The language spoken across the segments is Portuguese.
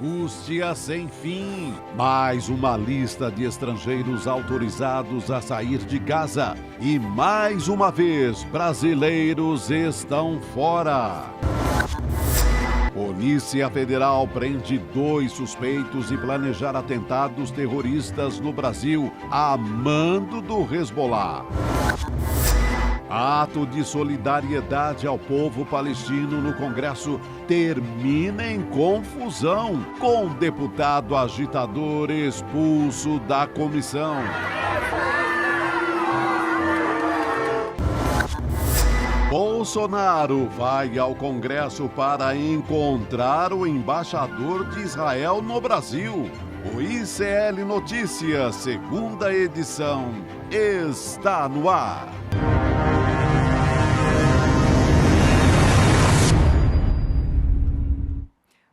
angústia sem fim. Mais uma lista de estrangeiros autorizados a sair de Gaza. E mais uma vez, brasileiros estão fora. Polícia Federal prende 2 suspeitos de planejar atentados terroristas no Brasil, a mando do Hezbollah. Ato de solidariedade ao povo palestino no Congresso termina em confusão, com deputado agitador expulso da comissão. Bolsonaro vai ao Congresso para encontrar o embaixador de Israel no Brasil. O ICL Notícias, segunda edição, está no ar.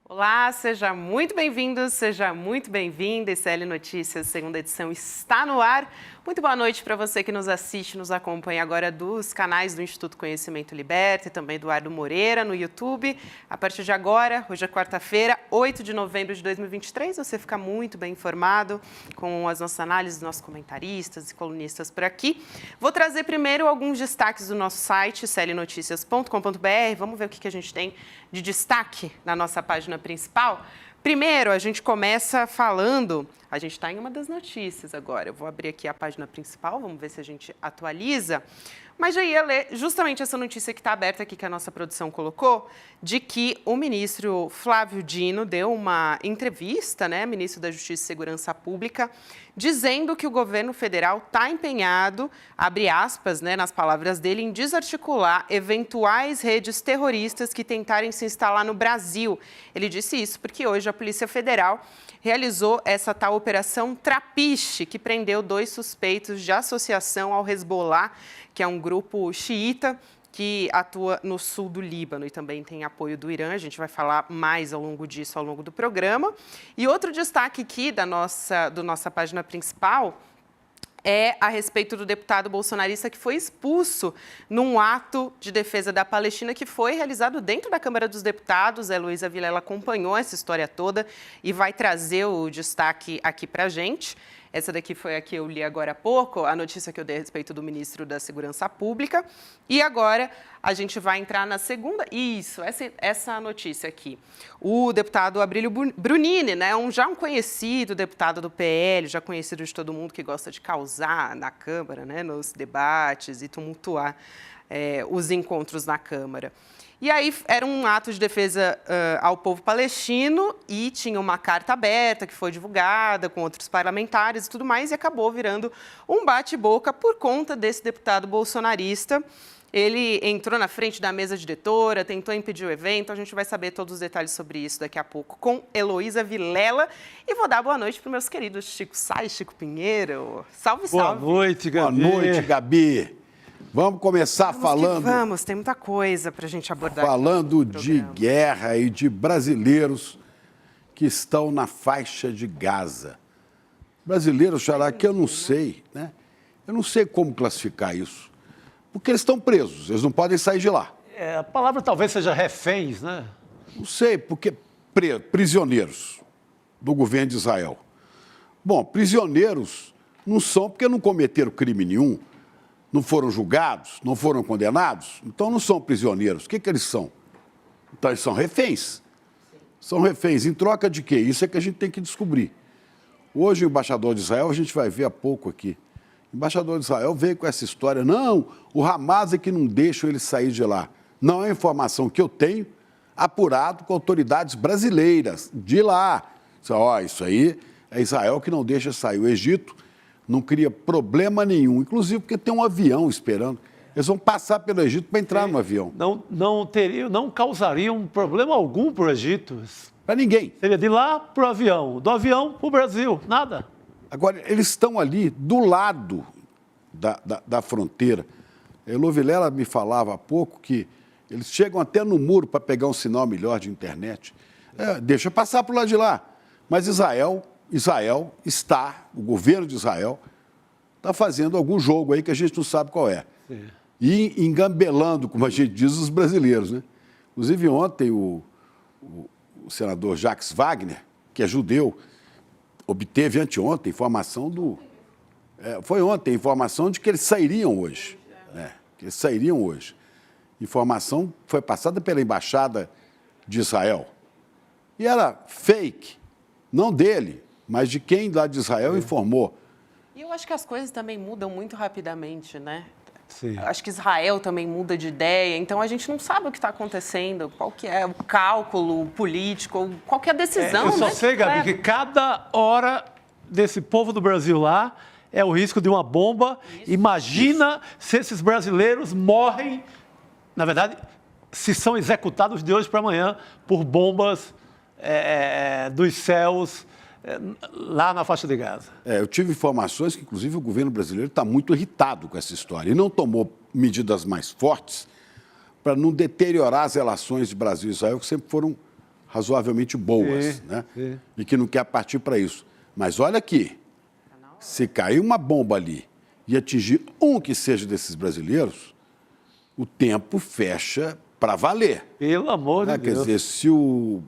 Olá, seja muito bem-vindo, seja muito bem-vinda. ICL Notícias, segunda edição, está no ar. Muito boa noite para você que nos assiste, nos acompanha agora dos canais do Instituto Conhecimento Liberta e também Eduardo Moreira no YouTube. A partir de agora, hoje é quarta-feira, 8 de novembro de 2023, você fica muito bem informado com as nossas análises, nossos comentaristas e colunistas por aqui. Vou trazer primeiro alguns destaques do nosso site, iclnoticias.com.br. Vamos ver o que a gente tem de destaque na nossa página principal. Primeiro, a gente começa falando, a gente está em uma das notícias agora, eu vou abrir aqui a página principal, vamos ver se a gente atualiza, mas já ia ler justamente essa notícia que está aberta aqui, que a nossa produção colocou, de que o ministro Flávio Dino deu uma entrevista, ministro da Justiça e Segurança Pública, dizendo que o governo federal está empenhado, abre aspas, nas palavras dele, em desarticular eventuais redes terroristas que tentarem se instalar no Brasil. Ele disse isso porque hoje a Polícia Federal realizou essa tal Operação Trapiche, que prendeu 2 suspeitos de associação ao Hezbollah, que é um grupo xiita que atua no sul do Líbano e também tem apoio do Irã. A gente vai falar mais ao longo disso, ao longo do programa. E outro destaque aqui da nossa página principal é a respeito do deputado bolsonarista que foi expulso num ato de defesa da Palestina que foi realizado dentro da Câmara dos Deputados. A Heloísa Vilela acompanhou essa história toda e vai trazer o destaque aqui para a gente. Essa daqui foi a que eu li agora há pouco, a notícia que eu dei a respeito do ministro da Segurança Pública. E agora a gente vai entrar na segunda... Isso, essa notícia aqui. O deputado Abrílio Brunini, já um conhecido deputado do PL, já conhecido de todo mundo que gosta de causar na Câmara, nos debates e tumultuar os encontros na Câmara. E aí era um ato de defesa ao povo palestino e tinha uma carta aberta que foi divulgada com outros parlamentares e tudo mais e acabou virando um bate-boca por conta desse deputado bolsonarista. Ele entrou na frente da mesa diretora, tentou impedir o evento. A gente vai saber todos os detalhes sobre isso daqui a pouco com Heloísa Vilela. E vou dar boa noite para os meus queridos Chico Sá e Chico Pinheiro. Salve, salve. Boa noite, Gabi. Boa noite, Gabi. Vamos começar falando... Vamos, tem muita coisa para a gente abordar. Falando de guerra e de brasileiros que estão na faixa de Gaza. Brasileiros, Xará, que eu não sei, Eu não sei como classificar isso. Porque eles estão presos, eles não podem sair de lá. A palavra talvez seja reféns, Não sei, porque prisioneiros do governo de Israel. Bom, prisioneiros não são porque não cometeram crime nenhum, não foram julgados, não foram condenados, então não são prisioneiros. O que eles são? Então eles são reféns. São reféns. Em troca de quê? Isso é que a gente tem que descobrir. Hoje o embaixador de Israel, a gente vai ver há pouco aqui, o embaixador de Israel veio com essa história, não, o Hamas é que não deixa ele sair de lá. Não é a informação que eu tenho, apurado com autoridades brasileiras de lá. Isso aí é Israel que não deixa sair. O Egito não cria problema nenhum, inclusive porque tem um avião esperando. Eles vão passar pelo Egito para entrar no avião. Não causariam problema algum para o Egito. Para ninguém. Seria de lá para o avião, do avião para o Brasil, nada. Agora, eles estão ali do lado da fronteira. A Elo Vilela me falava há pouco que eles chegam até no muro para pegar um sinal melhor de internet. Deixa passar para o lado de lá. Mas Israel está, o governo de Israel, está fazendo algum jogo aí que a gente não sabe qual é. Sim. E engambelando, como a gente diz, os brasileiros, Inclusive, ontem, o senador Jacques Wagner, que é judeu, obteve anteontem informação foi ontem a informação de que eles sairiam hoje. Que eles sairiam hoje. Informação foi passada pela Embaixada de Israel. E era fake, não dele, mas de quem lá de Israel informou. E eu acho que as coisas também mudam muito rapidamente, né? Sim. Eu acho que Israel também muda de ideia, então a gente não sabe o que está acontecendo, qual que é o cálculo político, qual que é a decisão. Eu só sei, Gabi, que cada hora desse povo do Brasil lá é o risco de uma bomba. Imagina se esses brasileiros morrem, na verdade, se são executados de hoje para amanhã por bombas dos céus lá na faixa de Gaza. Eu tive informações que, inclusive, o governo brasileiro está muito irritado com essa história e não tomou medidas mais fortes para não deteriorar as relações de Brasil e Israel, que sempre foram razoavelmente boas, né? E que não quer partir para isso. Mas olha aqui, se cair uma bomba ali e atingir um que seja desses brasileiros, o tempo fecha para valer. Pelo amor de Deus. Quer dizer, se o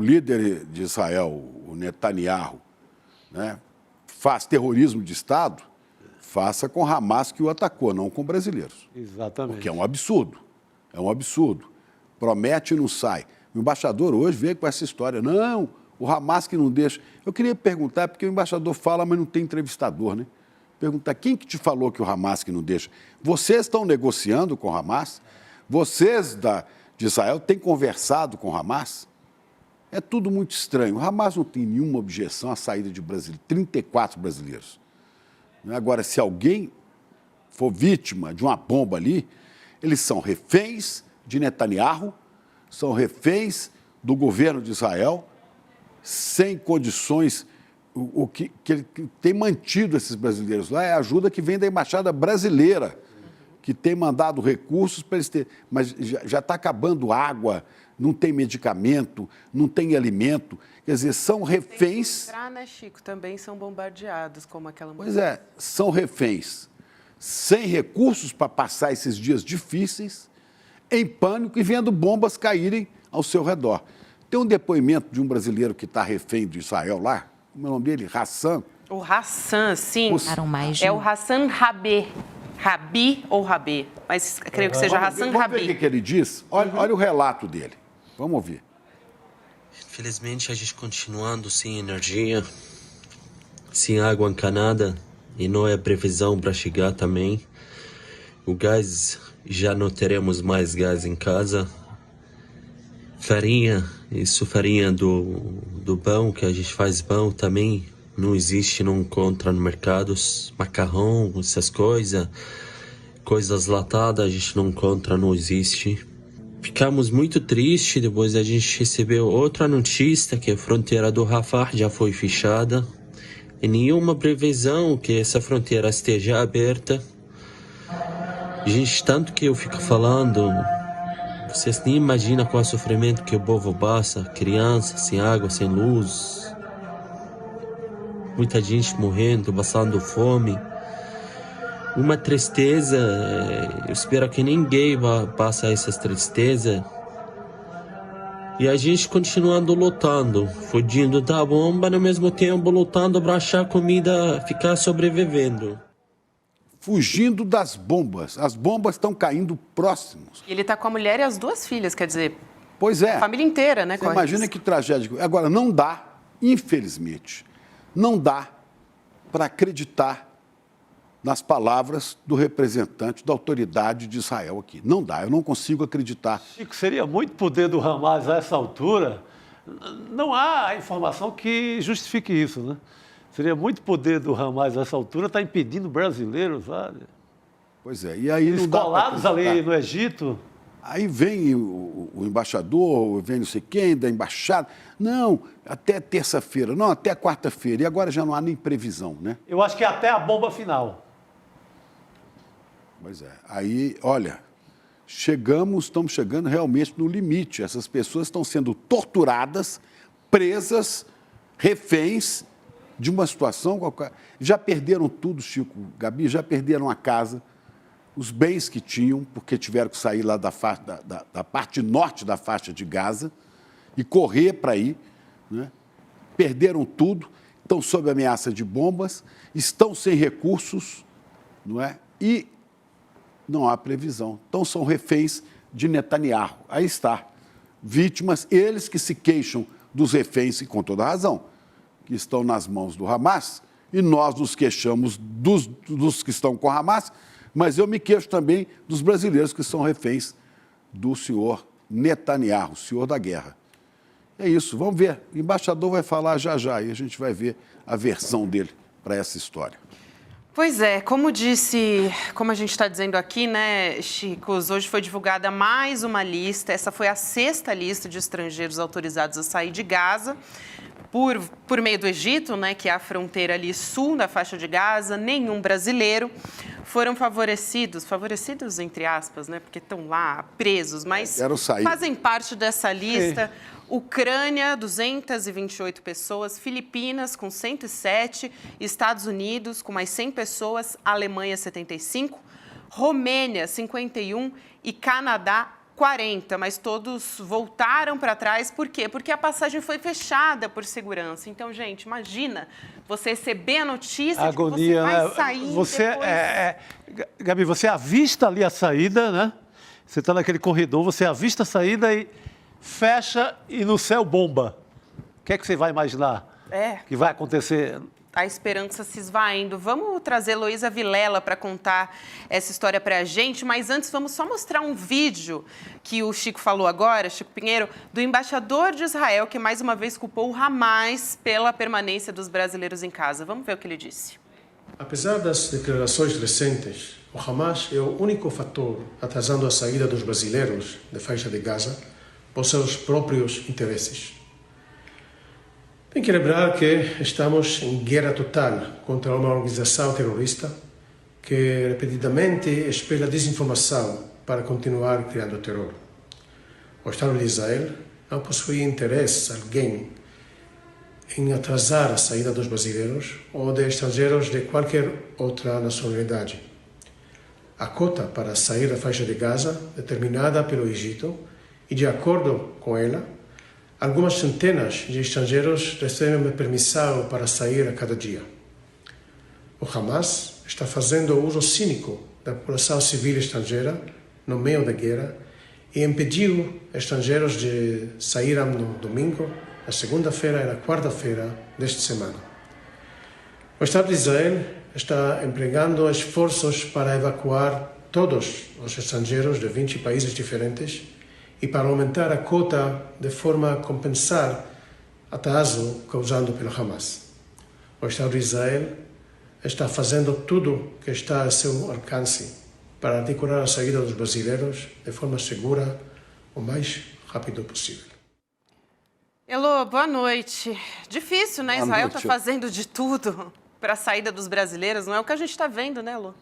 líder de Israel, o Netanyahu, né, faz terrorismo de Estado, faça com Hamas que o atacou, não com brasileiros. Exatamente. Porque é um absurdo. É um absurdo. Promete e não sai. O embaixador hoje veio com essa história. Não, o Hamas que não deixa. Eu queria perguntar, porque o embaixador fala, mas não tem entrevistador, né? Perguntar, quem que te falou que o Hamas que não deixa? Vocês estão negociando com o Hamas? Vocês de Israel têm conversado com o Hamas? É tudo muito estranho. O Hamas não tem nenhuma objeção à saída de 34 brasileiros. Agora, se alguém for vítima de uma bomba ali, eles são reféns de Netanyahu, são reféns do governo de Israel, sem condições. O que tem mantido esses brasileiros lá é a ajuda que vem da Embaixada Brasileira, que tem mandado recursos para eles terem. Mas já está acabando água, não tem medicamento, não tem alimento. Quer dizer, são reféns. Entrar, né, Chico? Também são bombardeados, como aquela mulher. Pois é, são reféns sem recursos para passar esses dias difíceis, em pânico e vendo bombas caírem ao seu redor. Tem um depoimento de um brasileiro que está refém de Israel lá, como é o nome dele? Hassan. O Hassan, sim. É o Hassan Rabé. Rabi ou Rabé, mas creio que seja Hassan Vamos Rabé. ver o que ele diz? Olha o relato dele. Vamos ouvir. Infelizmente, a gente continuando sem energia, sem água encanada, e não é previsão para chegar também. O gás, já não teremos mais gás em casa. Farinha, isso farinha do pão, que a gente faz pão também, não existe, não encontra no mercado. Macarrão, essas coisas latadas, a gente não encontra, não existe. Ficamos muito tristes, depois a gente recebeu outra notícia que a fronteira do Rafah já foi fechada. E nenhuma previsão que essa fronteira esteja aberta. Gente, tanto que eu fico falando, vocês nem imaginam qual é o sofrimento que o povo passa, crianças sem água, sem luz. Muita gente morrendo, passando fome. Uma tristeza, eu espero que ninguém vá passar essa tristeza. E a gente continuando lutando, fugindo da bomba, ao mesmo tempo lutando para achar comida, ficar sobrevivendo. Fugindo das bombas. As bombas estão caindo próximos. E ele está com a mulher e as 2 filhas, quer dizer, Pois é. a família inteira, né? Você imagina que tragédia. Agora, não dá, infelizmente, não dá para acreditar nas palavras do representante da autoridade de Israel aqui. Não dá, eu não consigo acreditar. Chico, seria muito poder do Hamas a essa altura. Não há informação que justifique isso, né? Seria muito poder do Hamas a essa altura estar impedindo brasileiros, sabe? Pois é, e aí não dá pra escolados ali acreditar. no Egito. Aí vem o embaixador, vem não sei quem, da embaixada. Não, até terça-feira, não, até quarta-feira. E agora já não há nem previsão, né? Eu acho que é até a bomba final. Pois é. Aí, olha, estamos chegando realmente no limite. Essas pessoas estão sendo torturadas, presas, reféns de uma situação qualquer. Já perderam tudo, Chico, Gabi, já perderam a casa, os bens que tinham, porque tiveram que sair lá da parte norte da faixa de Gaza e correr para ir, né? perderam tudo, estão sob ameaça de bombas, estão sem recursos, não é? E não há previsão. Então, são reféns de Netanyahu. Aí está. Vítimas, eles que se queixam dos reféns, e com toda razão, que estão nas mãos do Hamas, e nós nos queixamos dos que estão com o Hamas, mas eu me queixo também dos brasileiros que são reféns do senhor Netanyahu, o senhor da guerra. É isso, vamos ver. O embaixador vai falar já já e a gente vai ver a versão dele para essa história. Pois é, como a gente está dizendo aqui, né, Chicos, hoje foi divulgada mais uma lista, essa foi a 6ª lista de estrangeiros autorizados a sair de Gaza, por meio do Egito, né, que é a fronteira ali sul da faixa de Gaza. Nenhum brasileiro. Foram favorecidos entre aspas, né, porque estão lá presos, mas fazem parte dessa lista. Ucrânia, 228 pessoas, Filipinas, com 107, Estados Unidos, com mais 100 pessoas, Alemanha, 75, Romênia, 51 e Canadá, 40, mas todos voltaram para trás. Por quê? Porque a passagem foi fechada por segurança. Então, gente, imagina você receber a notícia agonia, de que você vai sair depois... Gabi, você avista ali a saída, né? Você está naquele corredor, você avista a saída e fecha e no céu bomba. O que é que você vai imaginar que vai acontecer? A esperança se esvaindo. Vamos trazer Heloísa Vilela para contar essa história para a gente, mas antes vamos só mostrar um vídeo que o Chico falou agora, Chico Pinheiro, do embaixador de Israel, que mais uma vez culpou o Hamas pela permanência dos brasileiros em casa. Vamos ver o que ele disse. Apesar das declarações recentes, o Hamas é o único fator atrasando a saída dos brasileiros da faixa de Gaza por seus próprios interesses. Tem que lembrar que estamos em guerra total contra uma organização terrorista que repetidamente espalha desinformação para continuar criando terror. O Estado de Israel não possui interesse alguém em atrasar a saída dos brasileiros ou de estrangeiros de qualquer outra nacionalidade. A cota para sair da faixa de Gaza, determinada pelo Egito, e de acordo com ela, algumas centenas de estrangeiros recebem permissão para sair a cada dia. O Hamas está fazendo uso cínico da população civil estrangeira no meio da guerra e impediu estrangeiros de saírem no domingo, na segunda-feira e na quarta-feira desta semana. O Estado de Israel está empregando esforços para evacuar todos os estrangeiros de 20 países diferentes e para aumentar a cota de forma a compensar atraso causado pelo Hamas. O Estado de Israel está fazendo tudo que está a seu alcance para articular a saída dos brasileiros de forma segura o mais rápido possível. Elô, boa noite. Difícil, né? Israel está fazendo de tudo para a saída dos brasileiros. Não é o que a gente está vendo, né, Elô?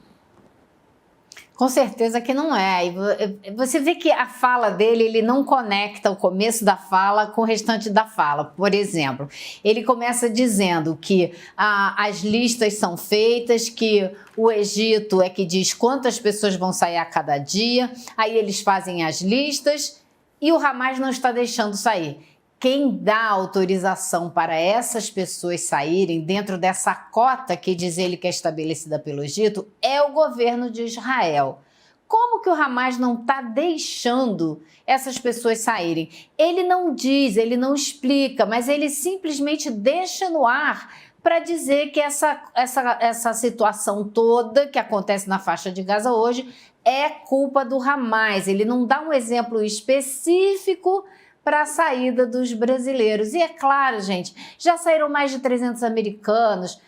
Com certeza que não é. E você vê que a fala dele, ele não conecta o começo da fala com o restante da fala. Por exemplo, ele começa dizendo que as listas são feitas, que o Egito é que diz quantas pessoas vão sair a cada dia, aí eles fazem as listas e o Hamas não está deixando sair. Quem dá autorização para essas pessoas saírem dentro dessa cota que diz ele que é estabelecida pelo Egito é o governo de Israel. Como que o Hamas não está deixando essas pessoas saírem? Ele não diz, ele não explica, mas ele simplesmente deixa no ar para dizer que essa situação toda que acontece na faixa de Gaza hoje é culpa do Hamas. Ele não dá um exemplo específico para a saída dos brasileiros. E é claro, gente, já saíram mais de 300 americanos,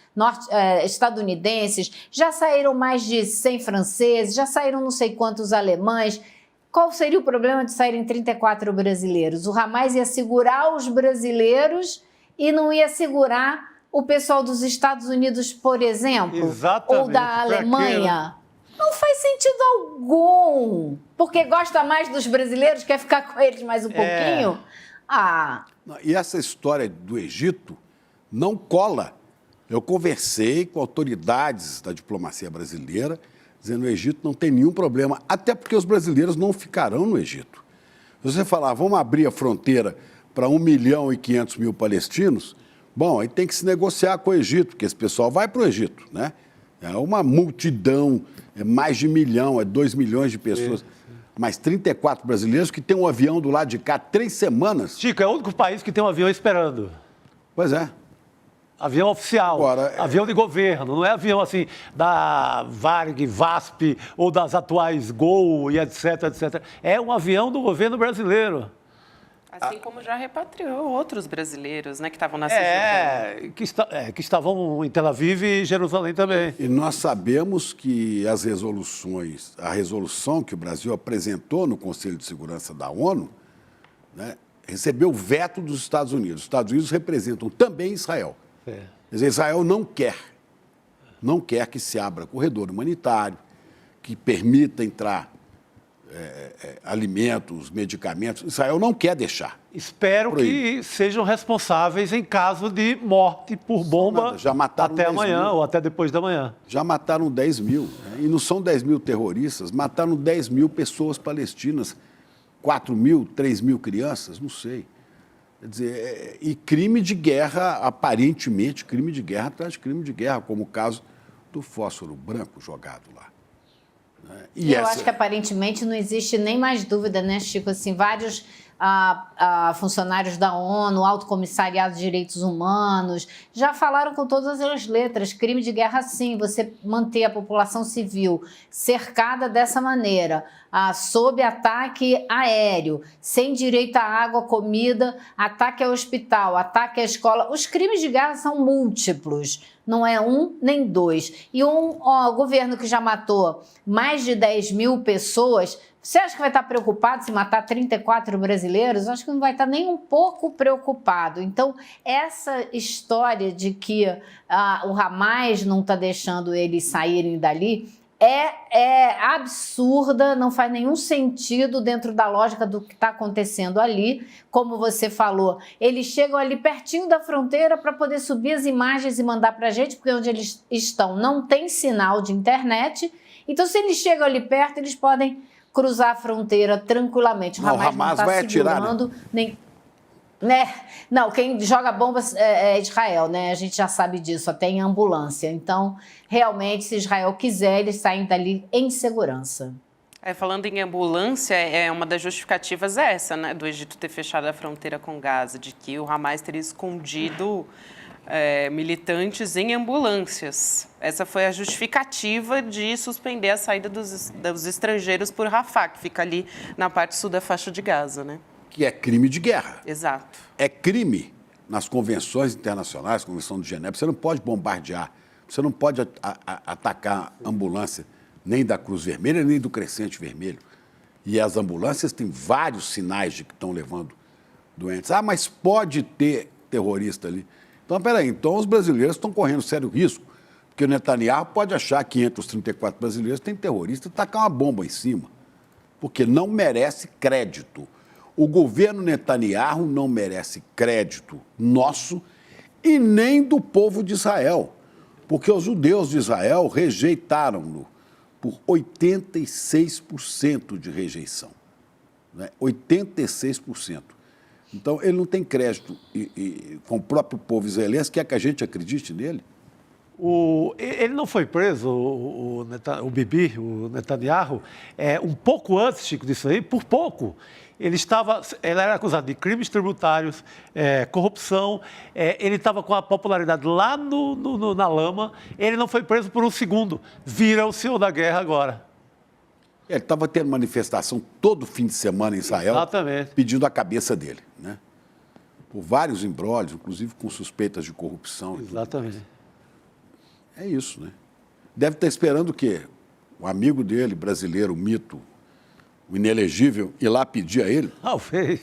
estadunidenses, já saíram mais de 100 franceses, já saíram não sei quantos alemães. Qual seria o problema de saírem 34 brasileiros? O Hamas ia segurar os brasileiros e não ia segurar o pessoal dos Estados Unidos, por exemplo? Exatamente. Ou da Alemanha? Não faz sentido algum. Porque gosta mais dos brasileiros, quer ficar com eles mais um pouquinho? E essa história do Egito não cola. Eu conversei com autoridades da diplomacia brasileira, dizendo que o Egito não tem nenhum problema, até porque os brasileiros não ficarão no Egito. Se você falar, vamos abrir a fronteira para 1.500.000 palestinos, Bom, aí tem que se negociar com o Egito, porque esse pessoal vai para o Egito, né? É uma multidão, é mais de 1 milhão, é 2 milhões de pessoas. Mais 34 brasileiros que tem um avião do lado de cá 3 semanas. Chico, é o único país que tem um avião esperando. Pois é. Avião oficial, Agora, avião de governo, não é avião assim da Varg, VASP ou das atuais Gol e etc, etc. É um avião do governo brasileiro. Assim como já repatriou outros brasileiros, né, que estavam na Cisjordânia. Que estavam em Tel Aviv e Jerusalém também. E nós sabemos que a resolução que o Brasil apresentou no Conselho de Segurança da ONU, né, recebeu o veto dos Estados Unidos. Os Estados Unidos representam também Israel. Quer dizer, Israel não quer que se abra corredor humanitário, que permita entrar alimentos, medicamentos. Israel não quer deixar. Espero que sejam responsáveis em caso de morte por bomba já mataram até amanhã ou até depois da manhã. Já mataram 10 mil. Né? E não são 10 mil terroristas, mataram 10 mil pessoas palestinas, 4 mil, 3 mil crianças, não sei. Quer dizer, e crime de guerra, aparentemente, crime de guerra atrás de crime de guerra, como o caso do fósforo branco jogado lá. Eu acho que aparentemente não existe nem mais dúvida, né, Chico? Assim, vários funcionários da ONU, Alto Comissariado de Direitos Humanos, já falaram com todas as letras, crime de guerra sim, você manter a população civil cercada dessa maneira, sob ataque aéreo, sem direito à água, comida, ataque ao hospital, ataque à escola. Os crimes de guerra são múltiplos, não é um nem dois. E governo que já matou mais de 10 mil pessoas, você acha que vai estar preocupado se matar 34 brasileiros? Acho que não vai estar nem um pouco preocupado. Então, essa história de que o Hamas não está deixando eles saírem dali é absurda, não faz nenhum sentido dentro da lógica do que está acontecendo ali. Como você falou, eles chegam ali pertinho da fronteira para poder subir as imagens e mandar para a gente, porque onde eles estão não tem sinal de internet. Então, se eles chegam ali perto, eles podem cruzar a fronteira tranquilamente. O Hamas não está segurando, nem... Né? Não, quem joga bombas é Israel, né? A gente já sabe disso, até em ambulância. Então, realmente, se Israel quiser, eles saem dali em segurança. Falando em ambulância, uma das justificativas essa, né? Do Egito ter fechado a fronteira com Gaza, de que o Hamas teria escondido militantes em ambulâncias. Essa foi a justificativa de suspender a saída dos estrangeiros por Rafah, que fica ali na parte sul da faixa de Gaza, né? Que é crime de guerra. Exato. É crime nas convenções internacionais, Convenção de Genebra. Você não pode bombardear, você não pode atacar ambulância nem da Cruz Vermelha, nem do Crescente Vermelho. E as ambulâncias têm vários sinais de que estão levando doentes. Mas pode ter terrorista ali. Então, peraí, então os brasileiros estão correndo sério risco, porque o Netanyahu pode achar que entre os 34 brasileiros tem terrorista e tacar uma bomba em cima, porque não merece crédito. O governo Netanyahu não merece crédito nosso e nem do povo de Israel, porque os judeus de Israel rejeitaram-no por 86% de rejeição. Né? 86%. Então, ele não tem crédito com o próprio povo israelense, quer que a gente acredite nele? Ele não foi preso, o Bibi, o Netanyahu, um pouco antes, Chico, disso aí, por pouco. Ele era acusado de crimes tributários, corrupção, ele estava com a popularidade lá na lama, ele não foi preso por um segundo, vira o senhor da guerra agora. Ele estava tendo manifestação todo fim de semana em Israel, exatamente, pedindo a cabeça dele, né? Por vários imbróglios, inclusive com suspeitas de corrupção. Exatamente. É isso, né? Deve estar esperando o quê? O amigo dele, brasileiro, o mito, o inelegível, ir lá pedir a ele? Talvez.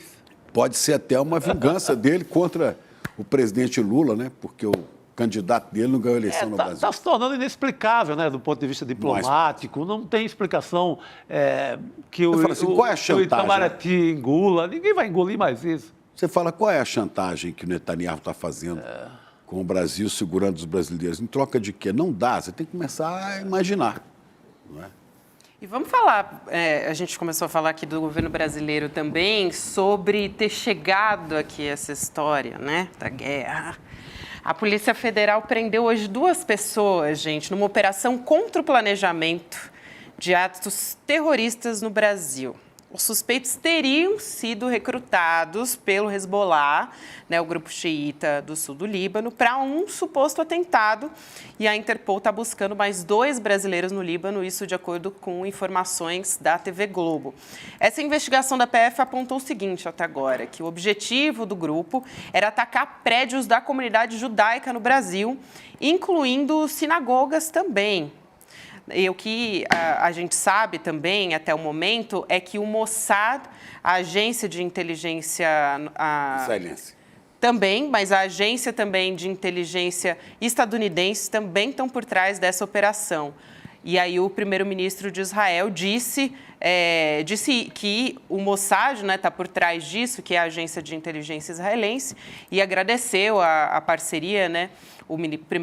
Pode ser até uma vingança dele contra o presidente Lula, né? Porque o candidato dele não ganhou a eleição no Brasil. Está se tornando inexplicável, né? Do ponto de vista diplomático. Não tem explicação que qual é a chantagem? o Itamaraty engula. Ninguém vai engolir mais isso. Você fala, qual é a chantagem que o Netanyahu está fazendo com o Brasil segurando os brasileiros? Em troca de quê? Não dá, você tem que começar a imaginar. Não é? E vamos falar, a gente começou a falar aqui do governo brasileiro também, sobre ter chegado aqui essa história, né, da guerra. A Polícia Federal prendeu hoje 2 pessoas, gente, numa operação contra o planejamento de atos terroristas no Brasil. Os suspeitos teriam sido recrutados pelo Hezbollah, né, o grupo xiita do sul do Líbano, para um suposto atentado. E a Interpol está buscando mais 2 brasileiros no Líbano, isso de acordo com informações da TV Globo. Essa investigação da PF apontou o seguinte até agora, que o objetivo do grupo era atacar prédios da comunidade judaica no Brasil, incluindo sinagogas também. E o que a gente sabe também, até o momento, é que o Mossad, a agência de inteligência... Israelense. Também, mas a agência também de inteligência estadunidense também estão por trás dessa operação. E aí o primeiro-ministro de Israel disse que o Mossad está por trás disso, que é a agência de inteligência israelense, e agradeceu a parceria, né? O ministro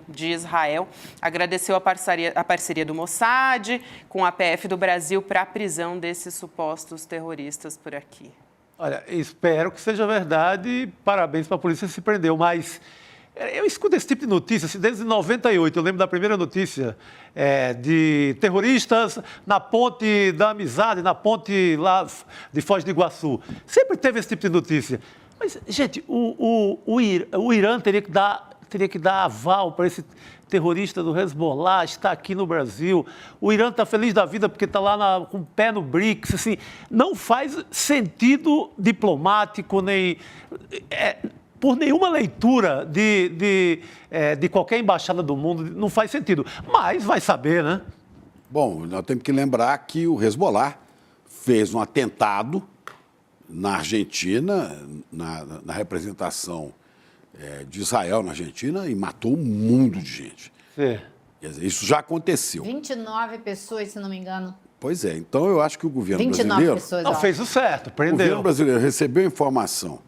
de Israel, agradeceu a parceria do Mossad com a PF do Brasil para a prisão desses supostos terroristas por aqui. Olha, espero que seja verdade, parabéns para a polícia que se prendeu, mas eu escuto esse tipo de notícia assim, desde 98, eu lembro da primeira notícia de terroristas na Ponte da Amizade, na ponte lá de Foz do Iguaçu. Sempre teve esse tipo de notícia. Mas, gente, o Irã teria que dar aval para esse terrorista do Hezbollah estar aqui no Brasil. O Irã está feliz da vida porque está lá com o pé no BRICS. Assim, não faz sentido diplomático, nem por nenhuma leitura de qualquer embaixada do mundo, não faz sentido. Mas vai saber, né? Bom, nós temos que lembrar que o Hezbollah fez um atentado na Argentina, na representação de Israel na Argentina, e matou um mundo de gente. Sim. Quer dizer, isso já aconteceu. 29 pessoas, se não me engano. Pois é, então eu acho que o governo 29 brasileiro... pessoas, Não, fez o certo, O prendeu. governo brasileiro recebeu informação.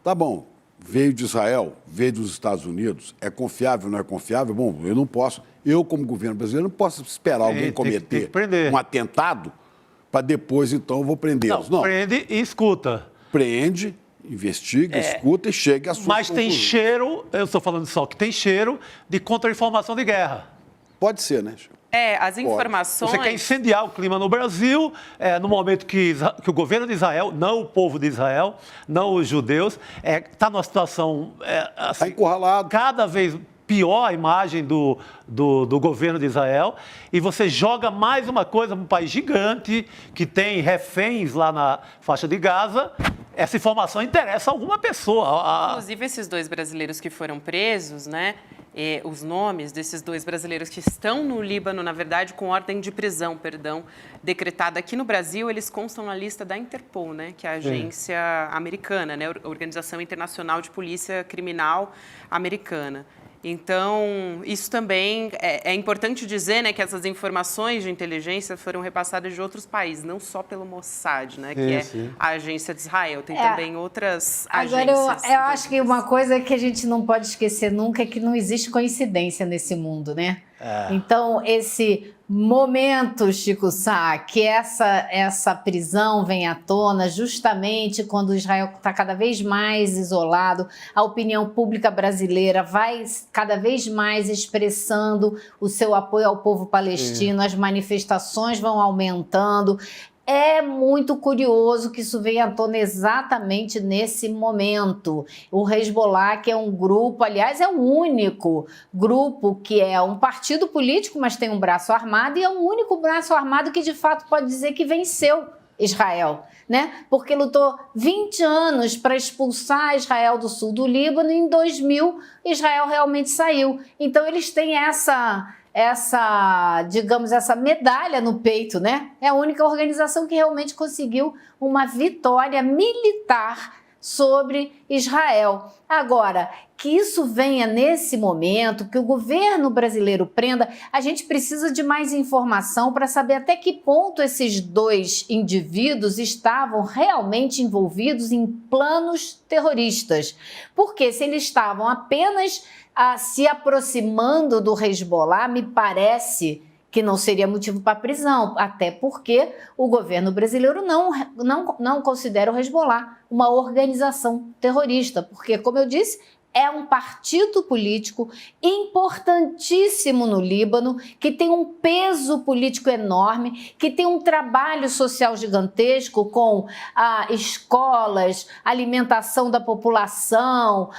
Tá bom, veio de Israel, veio dos Estados Unidos, é confiável, não é confiável? Bom, eu não posso, como governo brasileiro, não posso esperar alguém cometer um atentado para depois, então, eu vou prendê-los. Não, prende e escuta. Prende, investiga, escuta e chega a sua Mas tem conclusão. cheiro, eu estou falando só que tem cheiro de contra-informação de guerra. Pode ser, né, Chico? As informações... Você quer incendiar o clima no Brasil, no momento que o governo de Israel, não o povo de Israel, não os judeus, está numa situação Está encurralado. cada vez pior a imagem do governo de Israel, e você joga mais uma coisa para um país gigante, que tem reféns lá na faixa de Gaza. Essa informação interessa a alguma pessoa. Inclusive, esses 2 brasileiros que foram presos, né? Os nomes desses 2 brasileiros que estão no Líbano, na verdade, com ordem de prisão, decretada aqui no Brasil, eles constam na lista da Interpol, né? Que é a agência americana, né? A Organização Internacional de Polícia Criminal Americana. Então, isso também é importante dizer, né, que essas informações de inteligência foram repassadas de outros países, não só pelo Mossad, né, que é a agência de Israel. Tem também outras agências. Agora, eu acho que uma coisa que a gente não pode esquecer nunca é que não existe coincidência nesse mundo, né? Então, esse momento, Chico Sá, que essa prisão vem à tona justamente quando Israel está cada vez mais isolado, a opinião pública brasileira vai cada vez mais expressando o seu apoio ao povo palestino, as manifestações vão aumentando. É muito curioso que isso venha à tona exatamente nesse momento. O Hezbollah, que é um grupo, aliás, é o único grupo que é um partido político, mas tem um braço armado, e é o único braço armado que, de fato, pode dizer que venceu Israel, né? Porque lutou 20 anos para expulsar Israel do sul do Líbano, e em 2000 Israel realmente saiu. Então, eles têm essa medalha no peito, né? É a única organização que realmente conseguiu uma vitória militar sobre Israel. Agora, que isso venha nesse momento, que o governo brasileiro prenda, a gente precisa de mais informação para saber até que ponto esses 2 indivíduos estavam realmente envolvidos em planos terroristas. Porque se eles estavam apenas se aproximando do Hezbollah, me parece que não seria motivo para prisão, até porque o governo brasileiro não considera o Hezbollah uma organização terrorista, porque, como eu disse, é um partido político importantíssimo no Líbano, que tem um peso político enorme, que tem um trabalho social gigantesco com escolas, alimentação da população.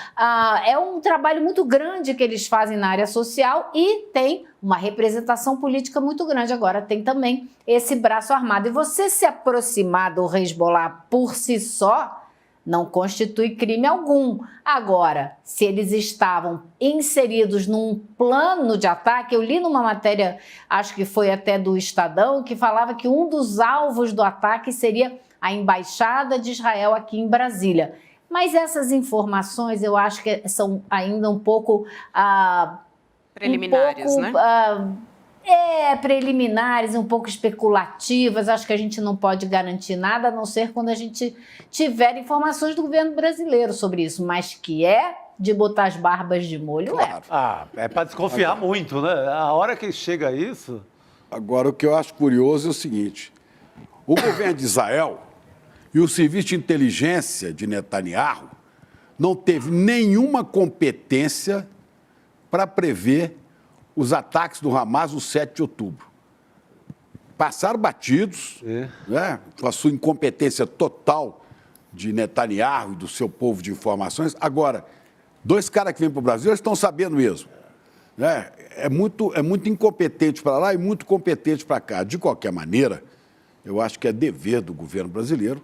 É um trabalho muito grande que eles fazem na área social e tem uma representação política muito grande. Agora, tem também esse braço armado. E você se aproximar do Hezbollah por si só não constitui crime algum. Agora, se eles estavam inseridos num plano de ataque, eu li numa matéria, acho que foi até do Estadão, que falava que um dos alvos do ataque seria a Embaixada de Israel aqui em Brasília. Mas essas informações eu acho que são ainda um pouco... preliminares, né? Preliminares, um pouco especulativas. Acho que a gente não pode garantir nada, a não ser quando a gente tiver informações do governo brasileiro sobre isso, mas que é de botar as barbas de molho, Claro. É para desconfiar muito, né? A hora que chega a isso... Agora, o que eu acho curioso é o seguinte, o governo de Israel e o serviço de inteligência de Netanyahu não teve nenhuma competência para prever os ataques do Hamas no 7 de outubro. Passaram batidos, né, com a sua incompetência total de Netanyahu e do seu povo de informações. Agora, dois caras que vêm para o Brasil, eles estão sabendo mesmo. Né? É muito incompetente para lá e muito competente para cá. De qualquer maneira, eu acho que é dever do governo brasileiro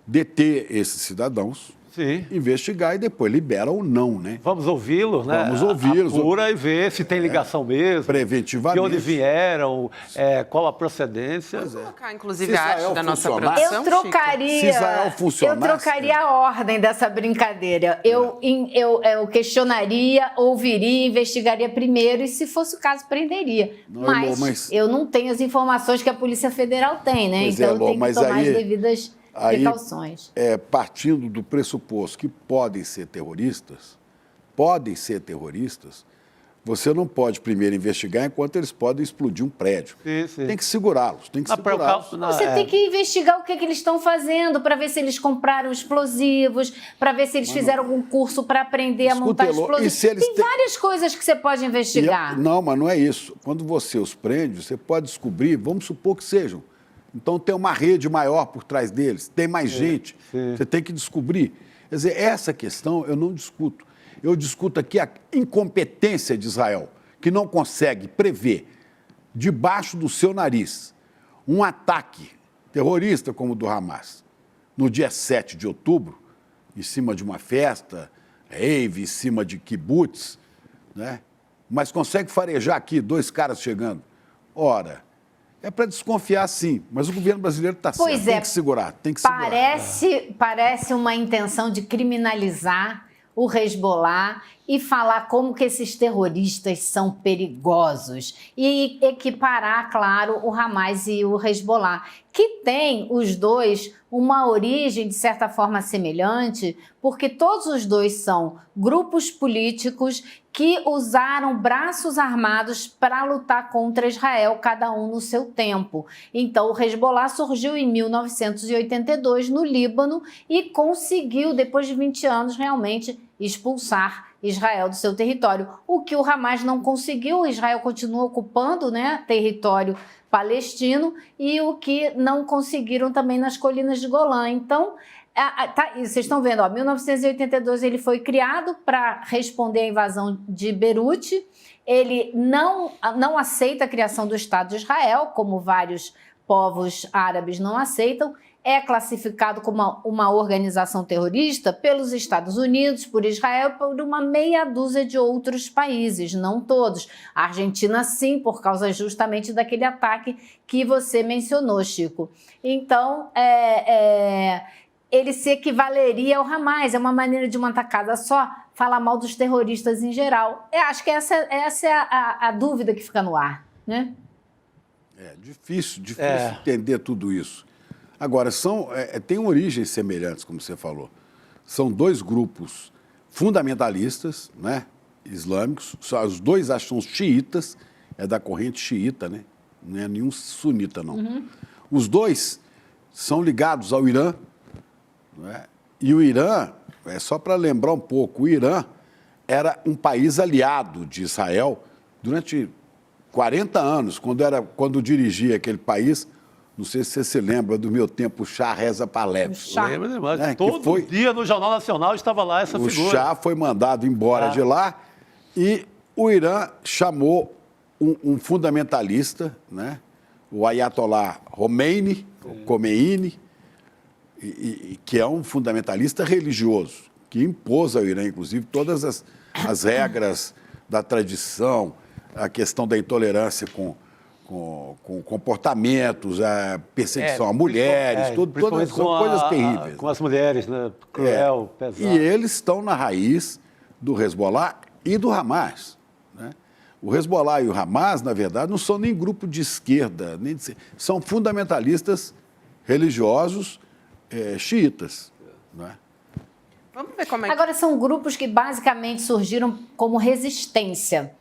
deter esses cidadãos, Sim. investigar e depois libera ou não, né? Vamos ouvi-los, né? Vamos ouvi-los. Apura e ver se tem ligação mesmo. Preventivamente. De onde vieram, qual a procedência. Vamos colocar, inclusive, Se a arte Israel da nossa funcionasse- produção, Eu trocaria, Se Israel funcionasse, eu trocaria a ordem dessa brincadeira. Eu questionaria, ouviria, investigaria primeiro e, se fosse o caso, prenderia. Não, mas, Elô, mas- eu não tenho as informações que a Polícia Federal tem, né? Pois Então é, eu Elô, tenho que mas tomar aí- as devidas precauções. Partindo do pressuposto que podem ser terroristas, você não pode primeiro investigar enquanto eles podem explodir um prédio. Sim. Tem que segurá-los, tem que Na segurá-los. Você tem que investigar o que eles estão fazendo para ver se eles compraram explosivos, para ver se eles fizeram algum curso para aprender a montar Elô, explosivos. e se eles Tem têm- várias coisas que você pode investigar. Não, mas não é isso. Quando você os prende, você pode descobrir, vamos supor que sejam. Então tem uma rede maior por trás deles, tem mais gente. Você tem que descobrir. Quer dizer, essa questão eu não discuto. Eu discuto aqui a incompetência de Israel, que não consegue prever, debaixo do seu nariz, um ataque terrorista como o do Hamas, no dia 7 de outubro, em cima de uma festa, rave, em cima de kibbutz, né? Mas consegue farejar aqui, dois caras chegando. Ora, é para desconfiar, sim, mas o governo brasileiro está certo, Pois tem é. que segurar, tem que segurar. Parece uma intenção de criminalizar o Hezbollah e falar como que esses terroristas são perigosos e equiparar, claro, o Hamas e o Hezbollah, que tem os dois uma origem, de certa forma, semelhante, porque todos os dois são grupos políticos que usaram braços armados para lutar contra Israel, cada um no seu tempo. Então, o Hezbollah surgiu em 1982 no Líbano e conseguiu, depois de 20 anos, realmente expulsar Israel do seu território. O que o Hamas não conseguiu, Israel continua ocupando, né, território palestino, e o que não conseguiram também nas colinas de Golã. Então, vocês estão vendo, 1982 ele foi criado para responder à invasão de Beirute. Ele não aceita a criação do Estado de Israel, como vários povos árabes não aceitam. É classificado como uma organização terrorista pelos Estados Unidos, por Israel e por uma meia dúzia de outros países, não todos. A Argentina, sim, por causa justamente daquele ataque que você mencionou, Chico. Então, ele se equivaleria ao Hamas, é uma maneira de uma tacada só falar mal dos terroristas em geral. Eu acho que essa é a dúvida que fica no ar, né? É difícil entender tudo isso. Agora, tem origens semelhantes, como você falou. São dois grupos fundamentalistas, né, islâmicos, os dois acham xiitas, é da corrente xiita, né? Não é nenhum sunita, não. Os dois são ligados ao Irã, né? E o Irã, só para lembrar um pouco, o Irã era um país aliado de Israel durante 40 anos, quando dirigia aquele país. Não sei se você se lembra do meu tempo, o Shah Reza Pahlavi. Lembra? Todo dia no Jornal Nacional estava lá essa figura. O Shah foi mandado embora de lá e o Irã chamou um fundamentalista, né? O Ayatollah Khomeini, que é um fundamentalista religioso, que impôs ao Irã, inclusive, todas as regras da tradição, a questão da intolerância com comportamentos, a perseguição a mulheres, todas são coisas terríveis. Com as mulheres, né? Cruel, pesado. E eles estão na raiz do Hezbollah e do Hamas, né? O Hezbollah e o Hamas, na verdade, não são nem grupo de esquerda, são fundamentalistas religiosos xiitas, né? Vamos ver como é que... Agora, são grupos que basicamente surgiram como resistência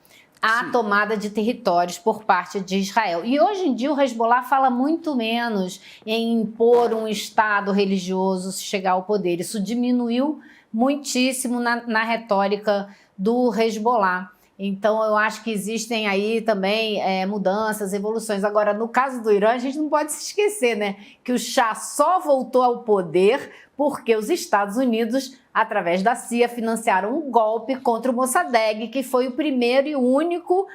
à tomada de territórios por parte de Israel. E hoje em dia o Hezbollah fala muito menos em impor um Estado religioso se chegar ao poder. Isso diminuiu muitíssimo na retórica do Hezbollah. Então, eu acho que existem aí também mudanças, evoluções. Agora, no caso do Irã, a gente não pode se esquecer, né, que o Shah só voltou ao poder porque os Estados Unidos, através da CIA, financiaram um golpe contra o Mossadegh, que foi o primeiro e único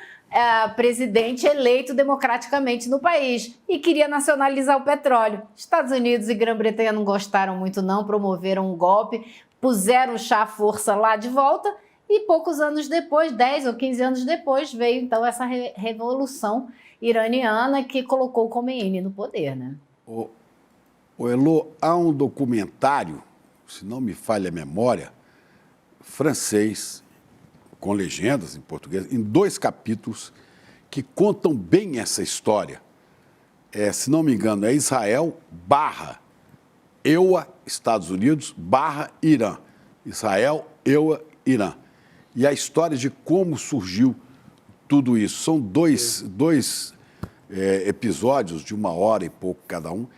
presidente eleito democraticamente no país e queria nacionalizar o petróleo. Estados Unidos e Grã-Bretanha não gostaram muito não, promoveram um golpe, puseram o Shah à força lá de volta e poucos anos depois, 10 ou 15 anos depois, veio então essa revolução iraniana que colocou o Khomeini no poder, né? O Elô, há um documentário, se não me falha a memória, francês, com legendas em português, em 2 capítulos, que contam bem essa história. Se não me engano, é Israel / EUA, Estados /, Irã. Israel, EUA, Irã. E a história de como surgiu tudo isso. São dois episódios de 1 hora e pouco cada um,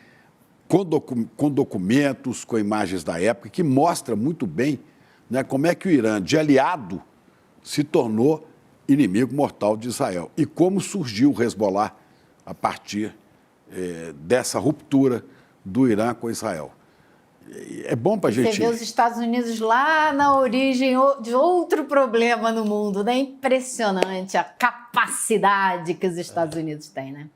com documentos, com imagens da época, que mostra muito bem, né, como é que o Irã, de aliado, se tornou inimigo mortal de Israel. E como surgiu o Hezbollah a partir dessa ruptura do Irã com Israel. É bom para a gente... Você vê os Estados Unidos lá na origem de outro problema no mundo, né? Impressionante a capacidade que os Estados Unidos têm, né?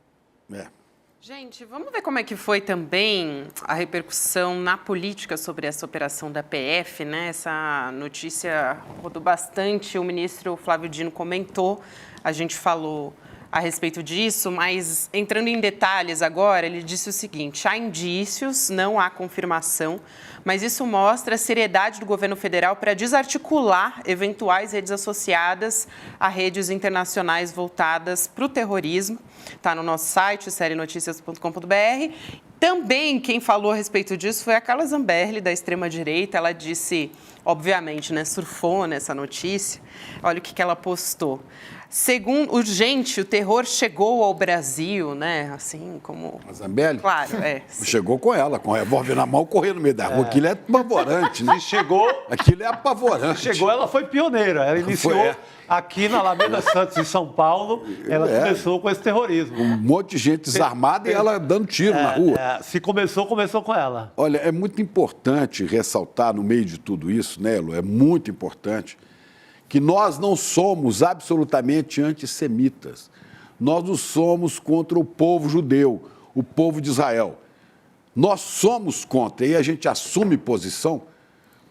Gente, vamos ver como é que foi também a repercussão na política sobre essa operação da PF, né? Essa notícia rodou bastante, o ministro Flávio Dino comentou, a gente falou a respeito disso, mas entrando em detalhes agora, ele disse o seguinte: há indícios, não há confirmação, mas isso mostra a seriedade do governo federal para desarticular eventuais redes associadas a redes internacionais voltadas para o terrorismo. Está no nosso site, serienoticias.com.br. Também quem falou a respeito disso foi a Carla Zambelli, da extrema-direita. Ela disse, obviamente, né, surfou nessa notícia. Olha o que ela postou. Segundo urgente, o terror chegou ao Brasil, né? Assim como... A Zambelli? Claro, Chegou com ela, com o revólver na mão, correndo no meio da rua. Aquilo é apavorante, né? Aquilo é apavorante. Chegou, ela foi pioneira. Ela iniciou aqui na Alameda Santos, em São Paulo. Ela começou com esse terrorismo. Um monte de gente desarmada e ela dando tiro na rua. Se começou com ela. Olha, é muito importante ressaltar no meio de tudo isso, né, Elo? É muito importante que nós não somos absolutamente antissemitas. Nós não somos contra o povo judeu, o povo de Israel. Nós somos contra, e a gente assume posição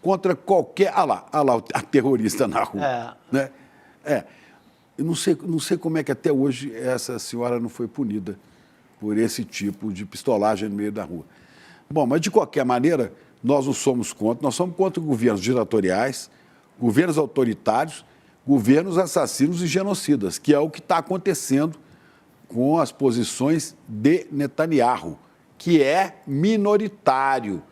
contra qualquer... Olha lá a terrorista na rua. Né? Eu não sei como é que até hoje essa senhora não foi punida por esse tipo de pistolagem no meio da rua. Bom, mas de qualquer maneira, nós não somos contra, nós somos contra governos ditatoriais, governos autoritários, governos assassinos e genocidas, que é o que está acontecendo com as posições de Netanyahu, que é minoritário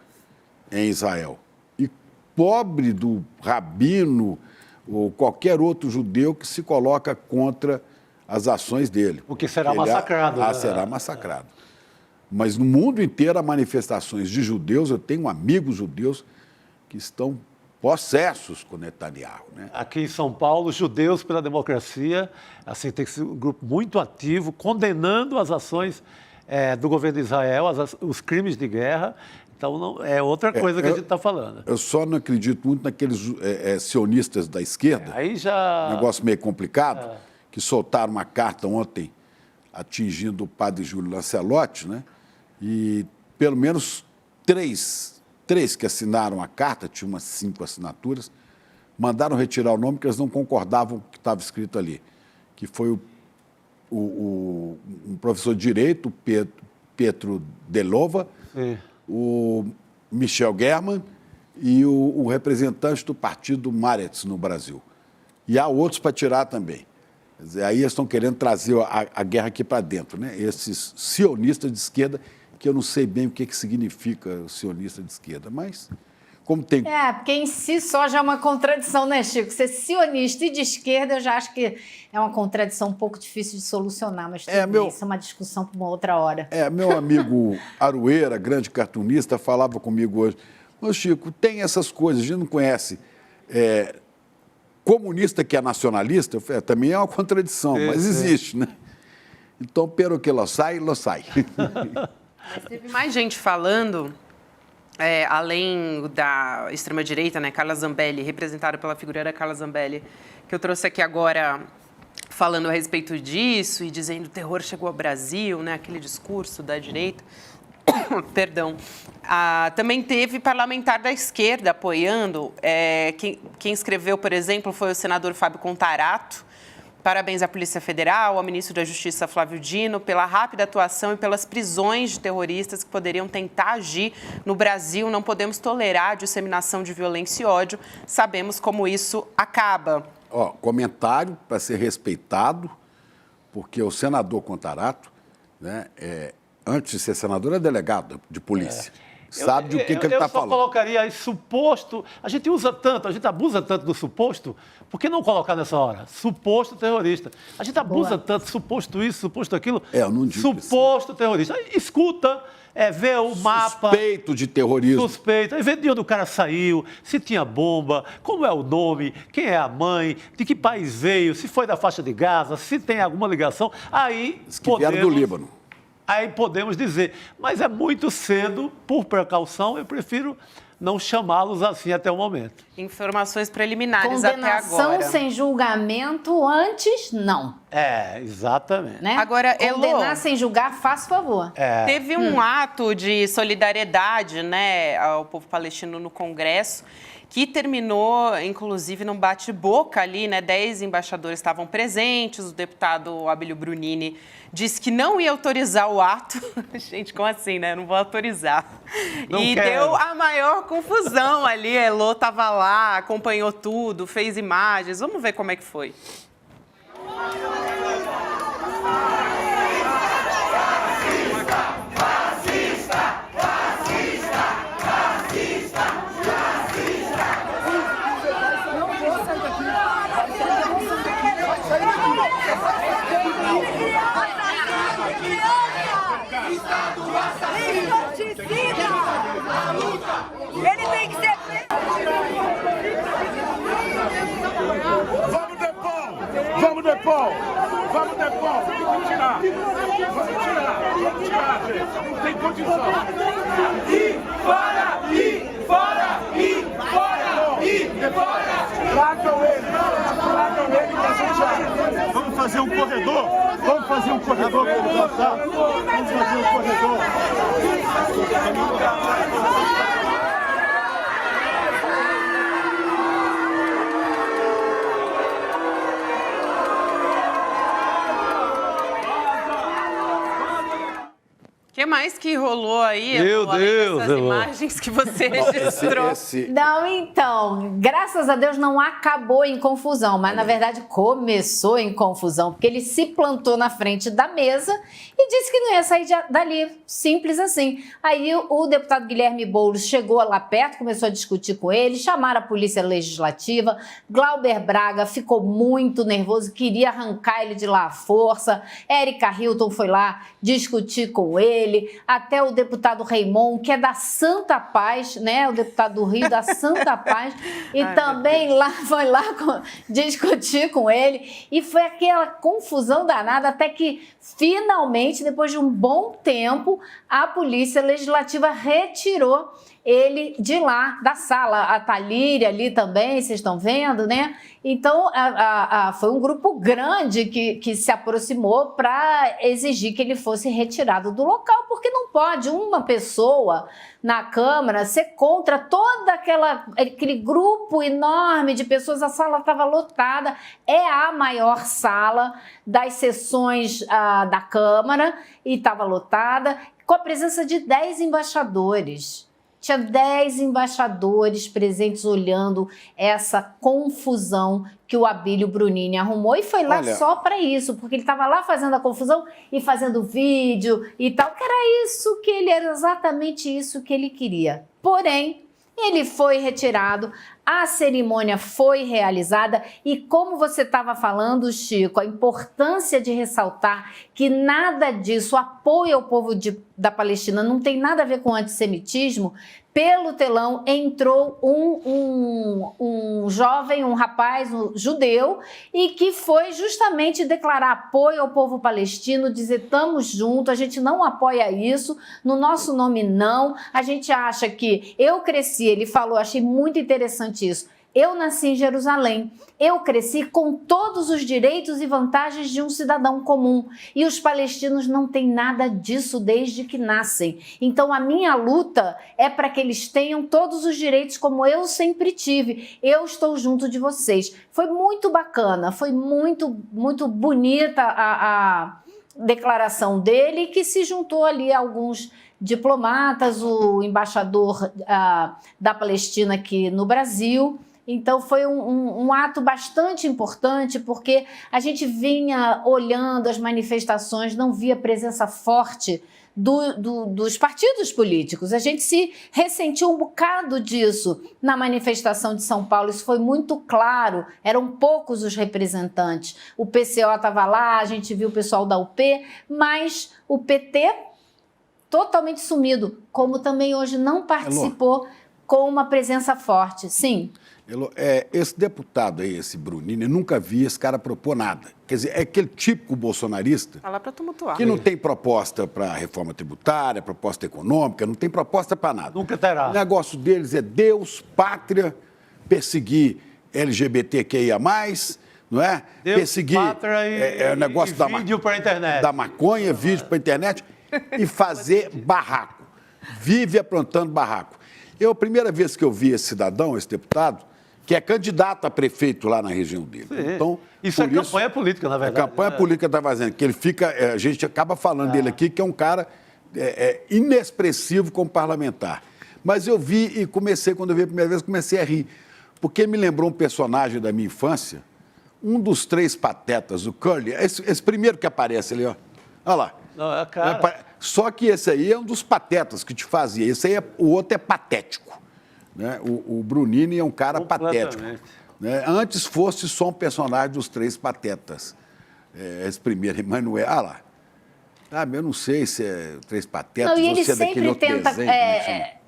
em Israel. E pobre do rabino ou qualquer outro judeu que se coloca contra as ações dele. Porque será Ele massacrado. Né? Será massacrado. Mas no mundo inteiro há manifestações de judeus. Eu tenho amigos judeus que estão possessos com Netanyahu. Né? Aqui em São Paulo, Judeus pela Democracia, assim, tem sido um grupo muito ativo, condenando as ações do governo de Israel, os crimes de guerra. Então, não, é outra coisa que a gente está falando. Eu só não acredito muito naqueles sionistas da esquerda. Aí já... Negócio meio complicado, que soltaram uma carta ontem atingindo o padre Júlio Lancelotti, né? E pelo menos três que assinaram a carta, tinha umas 5 assinaturas, mandaram retirar o nome porque eles não concordavam com o que estava escrito ali, que foi um professor de Direito, Pietro Delova, o Michel German e o representante do partido Meretz no Brasil. E há outros para tirar também. Quer dizer, aí eles estão querendo trazer a guerra aqui para dentro, né? Esses sionistas de esquerda, que eu não sei bem o que significa o sionista de esquerda, mas como tem... Porque em si só já é uma contradição, né, Chico? Ser sionista e de esquerda, eu já acho que é uma contradição um pouco difícil de solucionar, mas isso é uma discussão para uma outra hora. Meu amigo Arueira, grande cartunista, falava comigo hoje, mas, Chico, tem essas coisas, a gente não conhece. Comunista que é nacionalista, também é uma contradição, mas existe, né? Então, pelo que lo sai. Mas teve mais gente falando, além da extrema-direita, né, Carla Zambelli, representada pela figura da Carla Zambelli, que eu trouxe aqui agora falando a respeito disso e dizendo que o terror chegou ao Brasil, né, aquele discurso da direita. Perdão. Também teve parlamentar da esquerda apoiando. Quem escreveu, por exemplo, foi o senador Fábio Contarato. Parabéns à Polícia Federal, ao ministro da Justiça, Flávio Dino, pela rápida atuação e pelas prisões de terroristas que poderiam tentar agir no Brasil. Não podemos tolerar a disseminação de violência e ódio. Sabemos como isso acaba. Comentário para ser respeitado, porque o senador Contarato, né, antes de ser senador, é delegado de polícia. Sabe do que ele está falando. Eu só colocaria aí suposto... A gente abusa tanto do suposto, por que não colocar nessa hora? Suposto terrorista. A gente abusa tanto, suposto isso, suposto aquilo. Eu não digo suposto terrorista. Aí escuta, vê o mapa... Suspeito de terrorismo. Suspeito. Aí vê de onde o cara saiu, se tinha bomba, como é o nome, quem é a mãe, de que país veio, se foi da faixa de Gaza, se tem alguma ligação. Aí vieram do Líbano. Aí podemos dizer, mas é muito cedo, por precaução, eu prefiro não chamá-los assim até o momento. Informações preliminares até agora. Condenação sem julgamento antes, não. Exatamente. Né? Agora, condenar sem julgar, faz favor. Teve um ato de solidariedade, né, ao povo palestino no Congresso, que terminou, inclusive, num bate-boca ali, né? 10 embaixadores estavam presentes, o deputado Abílio Brunini disse que não ia autorizar o ato. Gente, como assim, né? Não vou autorizar. Deu a maior confusão ali. Elô estava lá, acompanhou tudo, fez imagens. Vamos ver como é que foi. Ele tem que ser preso. Vamos depor. Vamos tirar, gente. Não tem condição. Fora. Tragam ele pra gente. Vamos fazer um corredor para ele passar. Vamos fazer um corredor. O que mais que rolou aí, Meu além Deus, dessas Elô. imagens que você registrou? Não, então, graças a Deus não acabou em confusão, mas na verdade começou em confusão, porque ele se plantou na frente da mesa e disse que não ia sair dali, simples assim. Aí o deputado Guilherme Boulos chegou lá perto, começou a discutir com ele, chamaram a Polícia Legislativa, Glauber Braga ficou muito nervoso, queria arrancar ele de lá à força, Érica Hilton foi lá discutir com ele, até o deputado Raimon, que é da Santa Paz, né, o deputado do Rio, da Santa Paz, e também foi lá discutir com ele, e foi aquela confusão danada, até que finalmente, depois de um bom tempo, a Polícia Legislativa retirou ele de lá, da sala. A Thalíria ali também, vocês estão vendo, né? Então, foi um grupo grande que se aproximou para exigir que ele fosse retirado do local, porque não pode uma pessoa na Câmara ser contra todo aquele grupo enorme de pessoas. A sala estava lotada, é a maior sala das sessões da Câmara e estava lotada, com a presença de 10 embaixadores. Tinha 10 embaixadores presentes olhando essa confusão que o Abílio Brunini arrumou e foi lá só para isso, porque ele estava lá fazendo a confusão e fazendo vídeo e tal, que era exatamente isso que ele queria. Porém, ele foi retirado, a cerimônia foi realizada e, como você estava falando, Chico, a importância de ressaltar que nada disso, o apoio ao povo da Palestina, não tem nada a ver com antissemitismo. Pelo telão entrou um jovem, um rapaz, um judeu, e que foi justamente declarar apoio ao povo palestino, dizer estamos juntos, a gente não apoia isso, no nosso nome não, a gente acha que eu cresci, ele falou, achei muito interessante isso, eu nasci em Jerusalém, eu cresci com todos os direitos e vantagens de um cidadão comum e os palestinos não têm nada disso desde que nascem. Então a minha luta é para que eles tenham todos os direitos como eu sempre tive. Eu estou junto de vocês. Foi muito bacana, foi muito, muito bonita a declaração dele, que se juntou ali a alguns diplomatas, o embaixador da Palestina aqui no Brasil. Então foi um ato bastante importante, porque a gente vinha olhando as manifestações, não via presença forte dos partidos políticos. A gente se ressentiu um bocado disso na manifestação de São Paulo, isso foi muito claro, eram poucos os representantes. O PCO estava lá, a gente viu o pessoal da UP, mas o PT totalmente sumido, como também hoje não participou com uma presença forte. Sim. Esse deputado aí, esse Brunini, eu nunca vi esse cara propor nada. Quer dizer, é aquele típico bolsonarista Fala para tumultuar. que não tem proposta para reforma tributária, proposta econômica, não tem proposta para nada. Nunca terá. O negócio deles é Deus, pátria, perseguir LGBTQIA+, não é? Deus, perseguir pátria o negócio vídeo para a internet. Da maconha, vídeo para a internet e fazer barraco. Vive aprontando barraco. A primeira vez que eu vi esse cidadão, esse deputado, que é candidato a prefeito lá na região dele. Sim. Então, isso é campanha política, na verdade. A campanha política está fazendo, que ele fica, a gente acaba falando dele aqui, que é um cara inexpressivo como parlamentar. Mas eu vi e quando eu vi a primeira vez, comecei a rir, porque me lembrou um personagem da minha infância, um dos 3 patetas, o Curly, esse primeiro que aparece ali, ó. Olha lá. Não, é a cara. Só que esse aí é um dos patetas que te fazia. Esse aí o outro é patético. Né? O Brunini é um cara patético. Né? Antes fosse só um personagem dos 3 patetas. Esse primeiro, Emanuel. Ah lá. Eu não sei se é 3 patetas não, ou se é daquele outro desenho.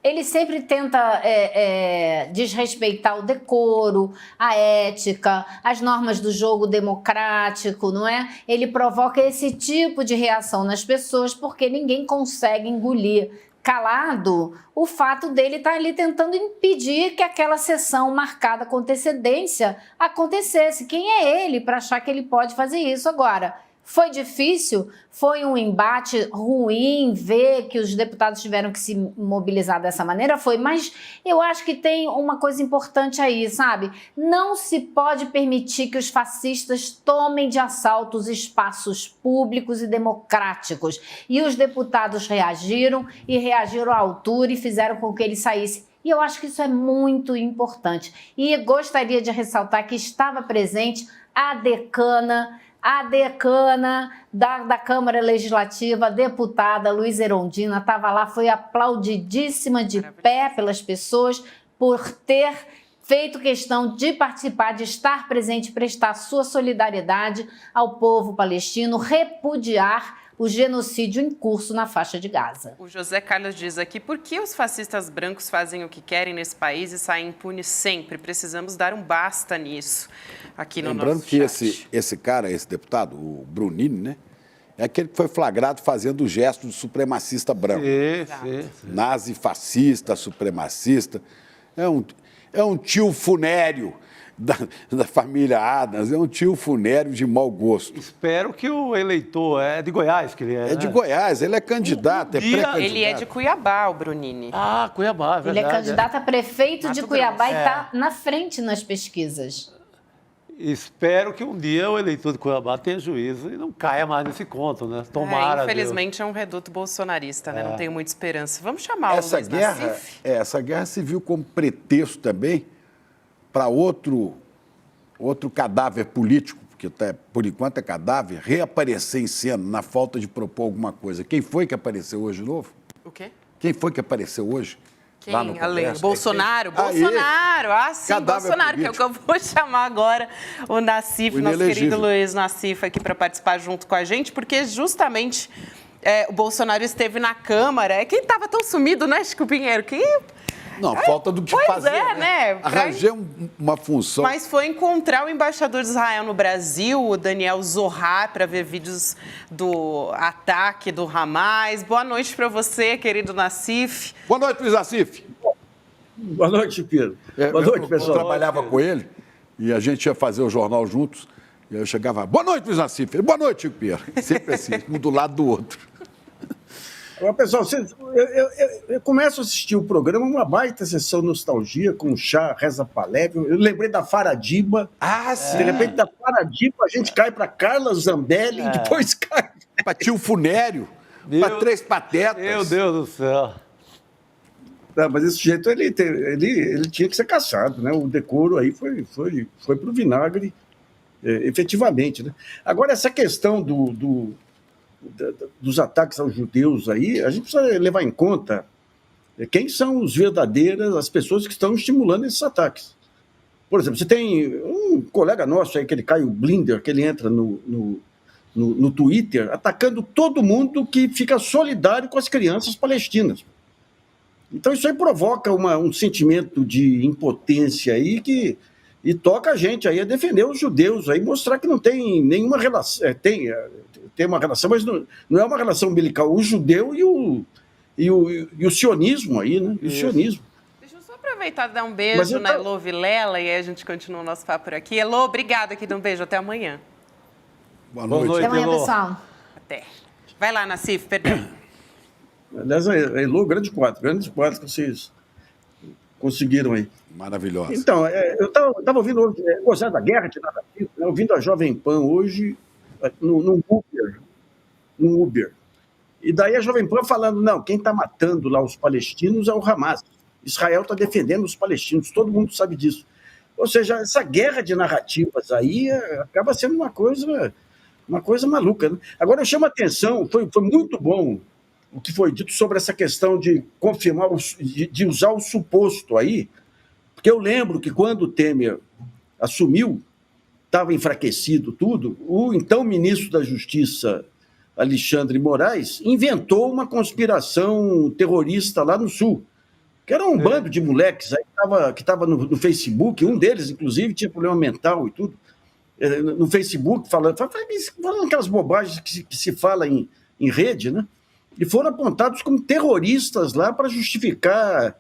Ele sempre tenta desrespeitar o decoro, a ética, as normas do jogo democrático, não é? Ele provoca esse tipo de reação nas pessoas porque ninguém consegue engolir calado o fato dele estar ali tentando impedir que aquela sessão marcada com antecedência acontecesse. Quem é ele para achar que ele pode fazer isso agora? Foi difícil, foi um embate ruim ver que os deputados tiveram que se mobilizar dessa maneira, mas eu acho que tem uma coisa importante aí, sabe? Não se pode permitir que os fascistas tomem de assalto os espaços públicos e democráticos. E os deputados reagiram à altura e fizeram com que ele saísse. E eu acho que isso é muito importante. E gostaria de ressaltar que estava presente a decana da Câmara Legislativa, a deputada Luísa Erondina, estava lá, foi aplaudidíssima de pé pelas pessoas por ter feito questão de participar, de estar presente, prestar sua solidariedade ao povo palestino, repudiar o genocídio em curso na faixa de Gaza. O José Carlos diz aqui, por que os fascistas brancos fazem o que querem nesse país e saem impunes sempre? Precisamos dar um basta nisso aqui no Lembrando nosso que chat. esse cara, esse deputado, o Brunini, né? É aquele que foi flagrado fazendo o gesto de supremacista branco. Sim. Nazi, fascista, supremacista. É um tio funério da família Adams, é um tio funério de mau gosto. Espero que o eleitor, é de Goiás que ele é, É de Goiás, ele é candidato, é pré-candidato. Ele é de Cuiabá, o Brunini. Ah, Cuiabá, é verdade. Ele é candidato a prefeito de Mato Cuiabá Grosso. e está na frente nas pesquisas. Espero que um dia o eleitor de Cuiabá tenha juízo e não caia mais nesse conto, né? Tomara. Infelizmente é um reduto bolsonarista, né? Não tenho muita esperança. Vamos chamar Essa o Luiz Nassif? essa guerra se viu como pretexto também para outro cadáver político, porque por enquanto é cadáver, reaparecer em cena na falta de propor alguma coisa. Quem foi que apareceu hoje de novo? O quê? Quem foi que apareceu hoje? Quem? Lá no Além? Congresso? Bolsonaro? Aí, Bolsonaro! Ah, sim, cadáver Bolsonaro, que é o que eu vou chamar agora o Nassif, O nosso inelegível. querido Luiz Nassif, aqui para participar junto com a gente, porque justamente o Bolsonaro esteve na Câmara. Quem estava tão sumido, né, Chico Pinheiro? Que... Não, falta do que pois fazer. é, né? Arranjei uma função. Mas foi encontrar o embaixador de Israel no Brasil, o Daniel Zohar, para ver vídeos do ataque do Hamas. Boa noite para você, querido Nassif. Boa noite, Luiz Nassif. Boa noite, Pedro. Boa noite, pessoal. Eu trabalhava com ele e a gente ia fazer o jornal juntos. E eu chegava, boa noite, Luiz Nassif. Ele, boa noite, Chico Pinheiro. Sempre assim, um do lado do outro. Agora, pessoal, eu começo a assistir o programa, uma baita sessão nostalgia, com chá, reza palé. Eu lembrei da Faradiba. Ah, sim. De repente, da Faradiba, a gente cai para Carla Zambelli e depois cai. Para tio funério, para três patetas. Meu Deus do céu. Não, mas esse sujeito, ele tinha que ser caçado, né? O decoro aí foi para o vinagre, efetivamente, né? Agora, essa questão dos ataques aos judeus aí, a gente precisa levar em conta quem são as pessoas que estão estimulando esses ataques. Por exemplo, você tem um colega nosso aí, aquele Caio Blinder, que ele entra no Twitter, atacando todo mundo que fica solidário com as crianças palestinas. Então isso aí provoca um sentimento de impotência aí e toca a gente aí a defender os judeus, aí mostrar que não tem nenhuma relação, tem uma relação, mas não é uma relação umbilical, o judeu e o sionismo aí, né? E o sionismo. Deixa eu só aproveitar e dar um beijo na Elô Vilela e aí a gente continua o nosso papo por aqui. Elô, obrigada aqui, dá um beijo, até amanhã. Boa noite. Até amanhã, Elô. pessoal. Até. Vai lá, Nassif, perdão. Aliás, a Elô, grandes quadros que vocês conseguiram aí. Maravilhosa. Então, eu estava ouvindo hoje, gostando da guerra de narrativa, né, ouvindo a Jovem Pan hoje no Uber. E daí a Jovem Pan falando, não, quem está matando lá os palestinos é o Hamas. Israel está defendendo os palestinos, todo mundo sabe disso. Ou seja, essa guerra de narrativas aí acaba sendo uma coisa maluca. Né? Agora, eu chamo a atenção, foi muito bom o que foi dito sobre essa questão de confirmar, de usar o suposto aí, porque eu lembro que quando o Temer assumiu, estava enfraquecido tudo, o então ministro da Justiça, Alexandre Moraes, inventou uma conspiração terrorista lá no Sul, que era um bando de moleques aí que estava no Facebook, um deles, inclusive, tinha problema mental e tudo, no Facebook, falando aquelas bobagens que se fala em rede, né? E foram apontados como terroristas lá para justificar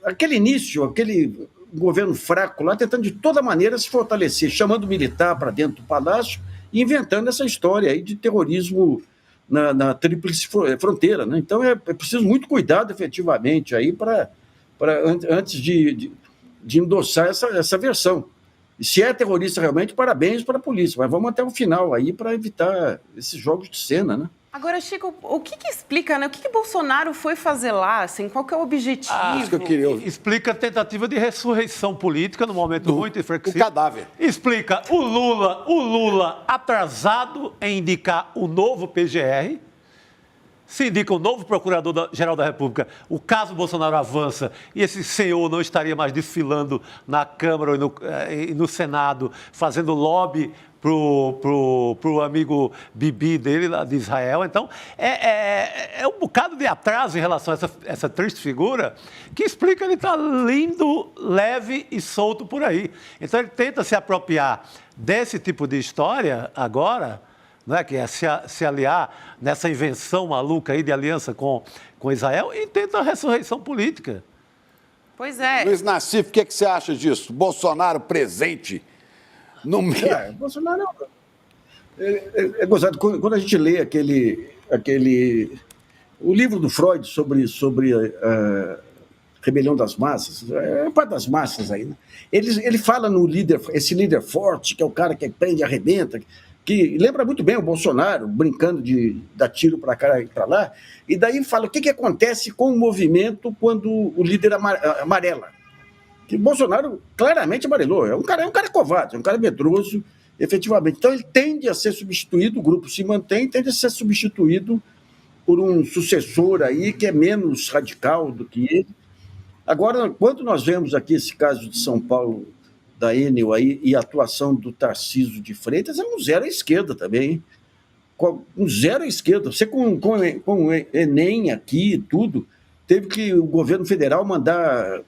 aquele início, aquele governo fraco lá, tentando de toda maneira se fortalecer, chamando o militar para dentro do palácio inventando essa história aí de terrorismo na tríplice fronteira, né? Então é preciso muito cuidado efetivamente aí antes de endossar essa versão. E se é terrorista realmente, parabéns para a polícia, mas vamos até o final aí para evitar esses jogos de cena, né? Agora, Chico, o que explica, né? O que Bolsonaro foi fazer lá, assim? Qual que é o objetivo? Isso que eu queria ouvir. Explica a tentativa de ressurreição política no momento muito enfraquecido. O cadáver. Explica o Lula atrasado em indicar o novo PGR. Se indica o novo Procurador-Geral da República, o caso Bolsonaro avança e esse senhor não estaria mais desfilando na Câmara e no Senado, fazendo lobby pro amigo Bibi dele, lá de Israel. Então, é um bocado de atraso em relação a essa triste figura que explica ele estar lindo, leve e solto por aí. Então, ele tenta se apropriar desse tipo de história agora, né, que é se aliar nessa invenção maluca aí de aliança com Israel e tenta a ressurreição política. Pois é. Luiz Nassif, o que você acha disso? Bolsonaro presente no meio. Bolsonaro é gozado. Quando a gente lê o livro do Freud sobre a rebelião das massas, é parte das massas aí, né? Ele fala no esse líder forte, que é o cara que prende e arrebenta, que lembra muito bem o Bolsonaro brincando de dar tiro para cá e para lá, e daí fala o que acontece com o movimento quando o líder amarela. Que Bolsonaro claramente amarelou, é um cara covarde, é um cara medroso, efetivamente. Então ele tende a ser substituído, o grupo se mantém, tende a ser substituído por um sucessor aí que é menos radical do que ele. Agora, quando nós vemos aqui esse caso de São Paulo, da Enel aí, e a atuação do Tarcísio de Freitas, é um zero à esquerda também, hein? Um zero à esquerda. Você com o Enem aqui e tudo, teve que o governo federal mandar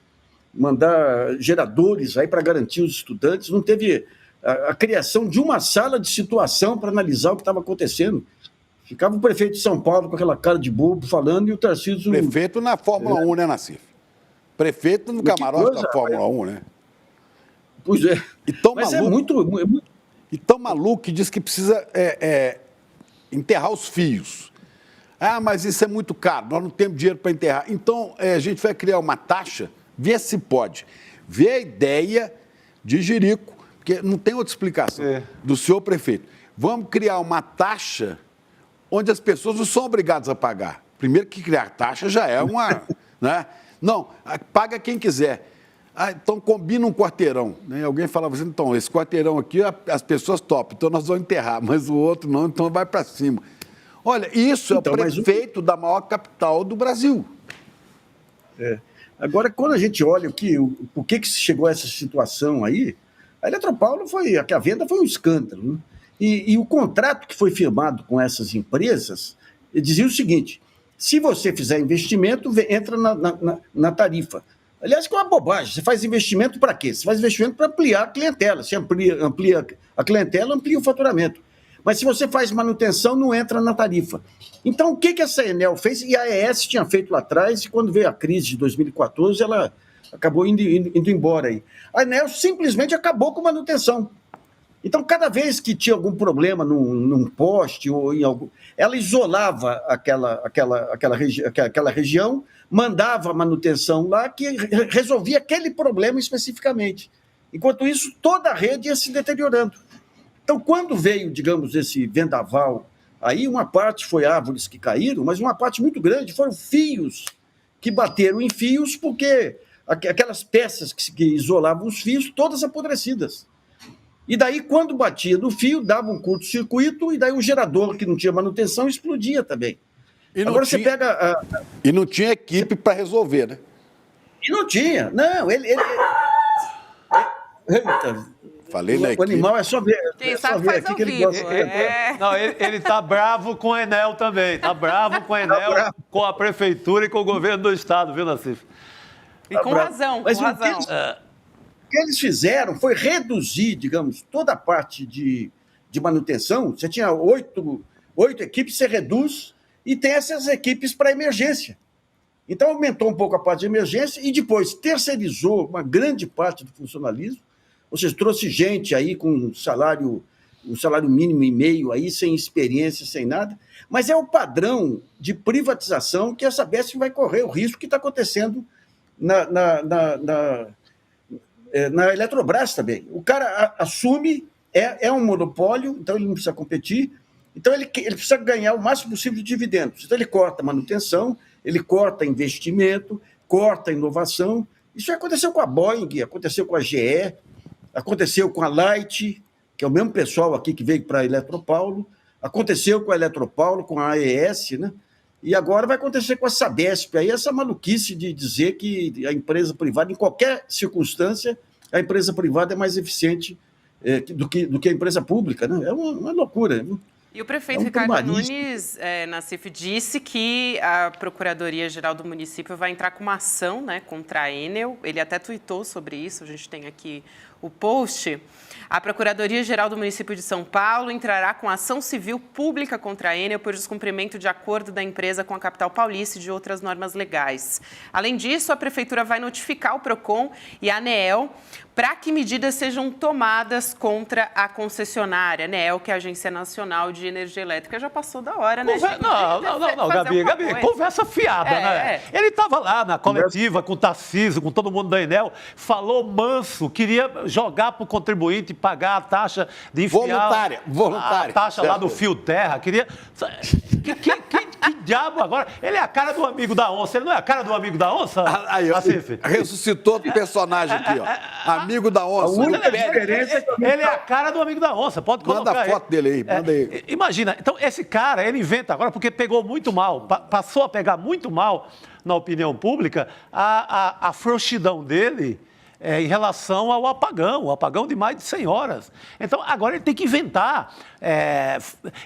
geradores aí para garantir os estudantes, não teve a criação de uma sala de situação para analisar o que estava acontecendo. Ficava o prefeito de São Paulo com aquela cara de bobo falando e o Tarcísio... Prefeito na Fórmula 1, né, Nassif? Prefeito no camarote da Fórmula 1, né? Pois é. E tão Mas maluco, e tão maluco que diz que precisa enterrar os fios. Ah, mas isso é muito caro, nós não temos dinheiro para enterrar. Então, a gente vai criar uma taxa, vê se pode. Vê a ideia de Jerico, porque não tem outra explicação, do senhor prefeito. Vamos criar uma taxa onde as pessoas não são obrigadas a pagar. Primeiro que criar taxa já é uma... né? Não, paga quem quiser. Ah, então combina um quarteirão. Né? Alguém falava assim, então, esse quarteirão aqui as pessoas topam, então nós vamos enterrar, mas o outro não, então vai para cima. Olha, isso é o prefeito da maior capital do Brasil. Agora, quando a gente olha por que se chegou a essa situação aí, a Eletropaulo a venda foi um escândalo. Né? E o contrato que foi firmado com essas empresas dizia o seguinte: se você fizer investimento, entra na tarifa. Aliás, que é uma bobagem. Você faz investimento para quê? Você faz investimento para ampliar a clientela. Se amplia a clientela, amplia o faturamento. Mas se você faz manutenção, não entra na tarifa. Então, o que essa Enel fez? E a AES tinha feito lá atrás, e quando veio a crise de 2014, ela acabou indo embora aí. A Enel simplesmente acabou com manutenção. Então, cada vez que tinha algum problema num poste ou em algum, ela isolava aquela região, mandava a manutenção lá que resolvia aquele problema especificamente. Enquanto isso, toda a rede ia se deteriorando. Então, quando veio, digamos, esse vendaval, aí uma parte foi árvores que caíram, mas uma parte muito grande foram fios que bateram em fios, porque aquelas peças que isolavam os fios, todas apodrecidas. E daí, quando batia no fio, dava um curto-circuito, e daí o gerador, que não tinha manutenção, explodia também. Agora você pega... E não tinha equipe para resolver, né? E não tinha. Não, Eita, falei na equipe. O animal é só ver. Quem sabe faz ao vivo. Não, ele está bravo com a Enel também. Está bravo com a Enel, com a prefeitura e com o governo do estado, viu, Nassif? E com razão, Mas com razão. O que eles fizeram foi reduzir, digamos, toda a parte de manutenção. Você tinha 8 equipes, você reduz, e tem essas equipes para emergência. Então, aumentou um pouco a parte de emergência e depois terceirizou uma grande parte do funcionalismo, ou seja, trouxe gente aí com salário um salário mínimo e meio aí, sem experiência, sem nada, mas é o padrão de privatização que a Sabesp vai correr o risco que está acontecendo na Eletrobras também. O cara assume, é um monopólio, então ele não precisa competir, então ele precisa ganhar o máximo possível de dividendos. Então ele corta manutenção, ele corta investimento, corta inovação. Isso aconteceu com a Boeing, aconteceu com a GE, aconteceu com a Light, que é o mesmo pessoal aqui que veio para a Eletropaulo, aconteceu com a Eletropaulo, com a AES, né? E agora vai acontecer com a Sabesp. Aí essa maluquice de dizer que a empresa privada, em qualquer circunstância, a empresa privada é mais eficiente do que a empresa pública, né? É uma loucura, né? E o prefeito Ricardo Nunes, Nassif, disse que a Procuradoria-Geral do município vai entrar com uma ação, né, contra a Enel. Ele até tuitou sobre isso, a gente tem aqui o post. A Procuradoria-Geral do município de São Paulo entrará com ação civil pública contra a Enel por descumprimento de acordo da empresa com a capital paulista e de outras normas legais. Além disso, a Prefeitura vai notificar o PROCON e a ANEEL para que medidas sejam tomadas contra a concessionária. A ANEEL, que é a Agência Nacional de Energia Elétrica, já passou da hora, né? Não, Gabi, conversa fiada, né? Ele estava lá na coletiva com o Tarcísio, com todo mundo da Enel, falou manso, queria jogar para o contribuinte pagar a taxa de enfiar... Voluntária. A taxa lá do fio terra, queria... Que diabo agora? Ele é a cara do amigo da onça, ele não é a cara do amigo da onça? Aí, ressuscitou o personagem aqui, ó. Amigo da onça. A única diferença é que ele é a cara do amigo da onça, pode colocar. Manda a foto dele aí, manda aí. Imagina, então esse cara, ele inventa agora, porque pegou muito mal, passou a pegar muito mal na opinião pública, a frouxidão dele em relação ao apagão de mais de 100 horas. Então, agora ele tem que inventar,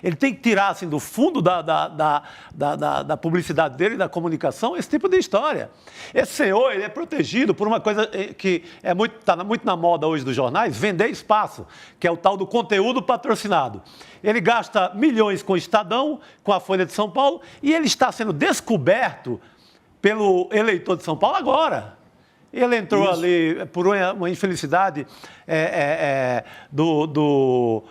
ele tem que tirar assim, do fundo da publicidade dele, da comunicação, esse tipo de história. Esse senhor, ele é protegido por uma coisa que está muito na moda hoje dos jornais, vender espaço, que é o tal do conteúdo patrocinado. Ele gasta milhões com o Estadão, com a Folha de São Paulo, e ele está sendo descoberto pelo eleitor de São Paulo agora. Ele entrou ali por uma infelicidade do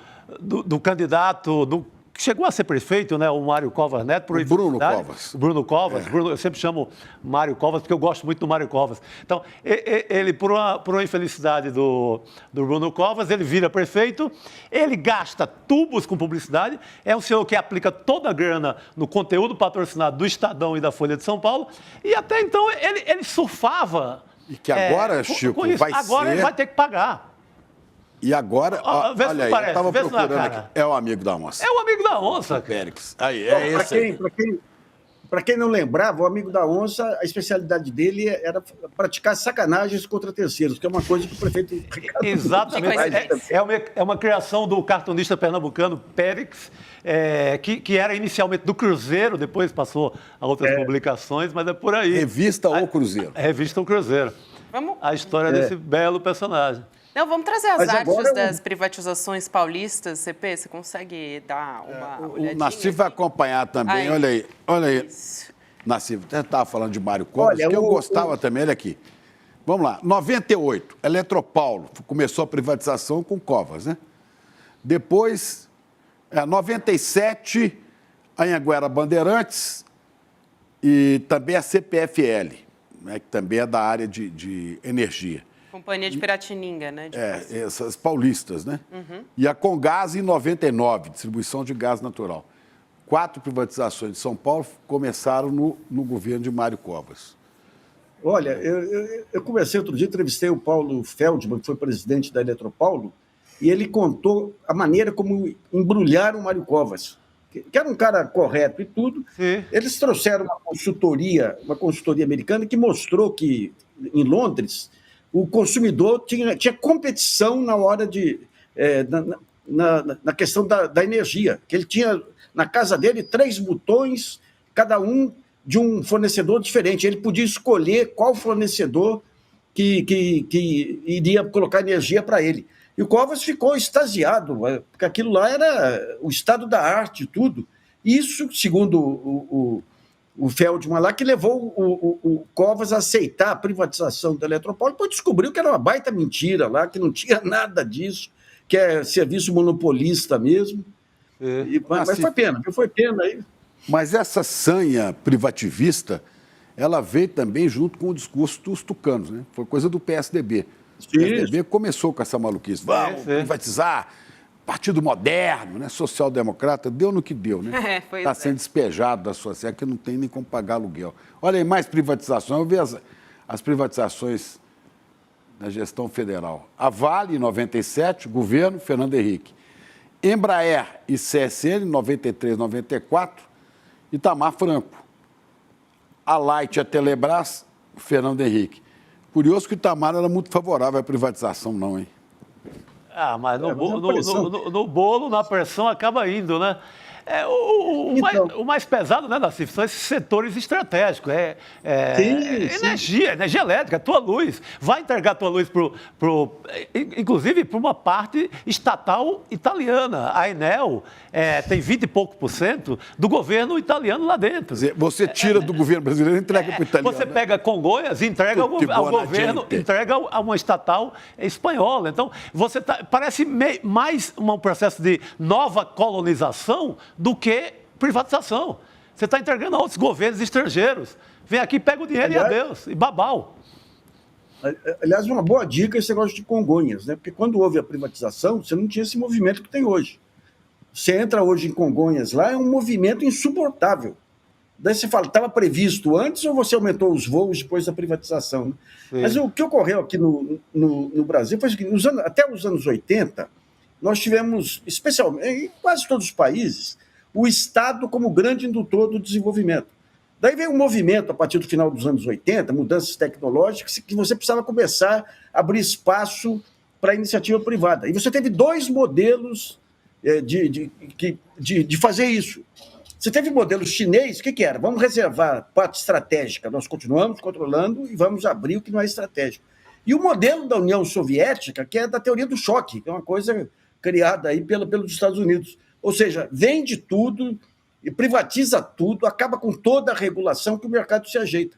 candidato, que chegou a ser prefeito, né, o Mário Covas Neto. Por Bruno Covas. O Bruno Covas. Eu sempre chamo Mário Covas, porque eu gosto muito do Mário Covas. Então, ele por uma infelicidade do Bruno Covas, ele vira prefeito, ele gasta tubos com publicidade, é um senhor que aplica toda a grana no conteúdo patrocinado do Estadão e da Folha de São Paulo, e até então ele surfava. E que agora, Chico, agora ele vai ter que pagar. E agora, olha aí, eu estava procurando aqui. É o amigo da onça. É o amigo da onça. Périx. Aí, esse aí. Para quem não lembrava, o amigo da onça, a especialidade dele era praticar sacanagens contra terceiros, que é uma coisa que o prefeito Ricardo... Exatamente. É uma criação do cartunista pernambucano Périx, que era inicialmente do Cruzeiro, depois passou a outras publicações, mas é por aí. Revista O Cruzeiro. Revista O Cruzeiro. A história desse belo personagem. Não, vamos trazer as artes das privatizações paulistas, CP, você consegue dar uma olhadinha? O Nassif vai acompanhar também, olha aí. Nassif, você estava falando de Mário Covas, que eu gostava também, olha aqui. Vamos lá, 98, Eletropaulo, começou a privatização com Covas, né? Depois, 97, Anhanguera Bandeirantes e também a CPFL, né, que também é da área de energia. Companhia de Piratininga, né? Essas paulistas, né? Uhum. E a Congás em 99, distribuição de gás natural. 4 privatizações de São Paulo começaram no governo de Mário Covas. Olha, eu conversei outro dia, entrevistei o Paulo Feldman, que foi presidente da Eletropaulo, e ele contou a maneira como embrulharam o Mário Covas, que era um cara correto e tudo. Sim. Eles trouxeram uma consultoria americana que mostrou que, em Londres, o consumidor tinha competição na hora de... na questão da energia, que ele tinha na casa dele 3 botões, cada um de um fornecedor diferente. Ele podia escolher qual fornecedor que iria colocar energia para ele. E o Covas ficou extasiado, porque aquilo lá era o estado da arte e tudo. Isso, segundo o Feldman lá, que levou o Covas a aceitar a privatização da Eletropaulo, depois descobriu que era uma baita mentira lá, que não tinha nada disso, quer serviço monopolista mesmo. Mas foi pena aí. Mas essa sanha privativista, ela veio também junto com o discurso dos tucanos, né? Foi coisa do PSDB. O PSDB começou com essa maluquice. Vamos privatizar, partido moderno, né? Social-democrata, deu no que deu, né? Está sendo despejado da sua sede, que não tem nem como pagar aluguel. Olha aí, mais privatizações. Eu vi as privatizações da gestão federal. A Vale, em 97, governo Fernando Henrique. Embraer e CSN, 93, 94, Itamar Franco. A Light e a Telebrás, Fernando Henrique. Curioso que o Itamar era muito favorável à privatização, não, hein? Mas no bolo, na pressão, acaba indo, né? O mais pesado, né, Nassif, são esses setores estratégicos. Energia elétrica, tua luz. Vai entregar tua luz inclusive para uma parte estatal italiana. A Enel tem 20 e pouco% do governo italiano lá dentro. Quer dizer, você tira do governo brasileiro e entrega para o italiano. Você pega Congonhas e entrega ao governo, entrega a uma estatal espanhola. Então, parece mais um processo de nova colonização do que privatização. Você está entregando a outros governos estrangeiros. Vem aqui, pega o dinheiro e adeus, e babau. Aliás, uma boa dica esse negócio de Congonhas, né? Porque quando houve a privatização, você não tinha esse movimento que tem hoje. Você entra hoje em Congonhas lá, é um movimento insuportável. Daí você fala, estava previsto antes ou você aumentou os voos depois da privatização? Né? Mas o que ocorreu aqui no Brasil foi que até os anos 80, nós tivemos, especialmente em quase todos os países, o Estado como grande indutor do desenvolvimento. Daí veio um movimento, a partir do final dos anos 80, mudanças tecnológicas, que você precisava começar a abrir espaço para a iniciativa privada. E você teve dois modelos de fazer isso. Você teve o modelo chinês, o que era? Vamos reservar parte estratégica, nós continuamos controlando e vamos abrir o que não é estratégico. E o modelo da União Soviética, que é da teoria do choque, que é uma coisa criada aí pelos Estados Unidos. Ou seja, vende tudo e privatiza tudo, acaba com toda a regulação que o mercado se ajeita,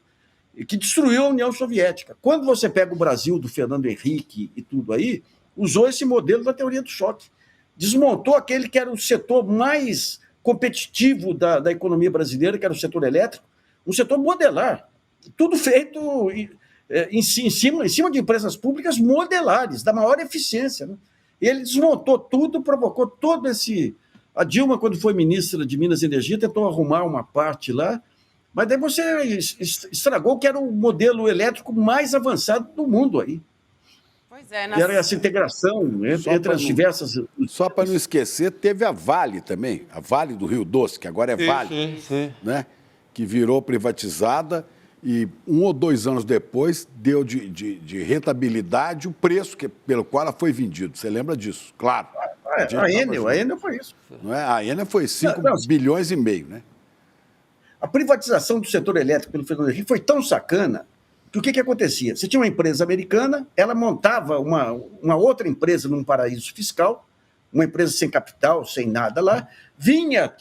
e que destruiu a União Soviética. Quando você pega o Brasil do Fernando Henrique e tudo aí, usou esse modelo da teoria do choque. Desmontou aquele que era o setor mais competitivo da economia brasileira, que era o setor elétrico, um setor modelar. Tudo feito em cima de empresas públicas modelares, da maior eficiência. Né? Ele desmontou tudo, provocou todo esse... A Dilma, quando foi ministra de Minas e Energia, tentou arrumar uma parte lá, mas daí você estragou que era o modelo elétrico mais avançado do mundo aí. Pois é, que era essa integração entre as diversas... Só para não esquecer, teve a Vale também, a Vale do Rio Doce, que agora é Vale, né? Que virou privatizada e 1 ou 2 anos depois deu de rentabilidade o preço pelo qual ela foi vendida. Você lembra disso? Claro. A Enel foi isso. Não é? A Enel foi 5 bilhões e meio, né? A privatização do setor elétrico pelo Fernando Henrique foi tão sacana que o que acontecia? Você tinha uma empresa americana, ela montava uma outra empresa num paraíso fiscal, uma empresa sem capital, sem nada lá, vinha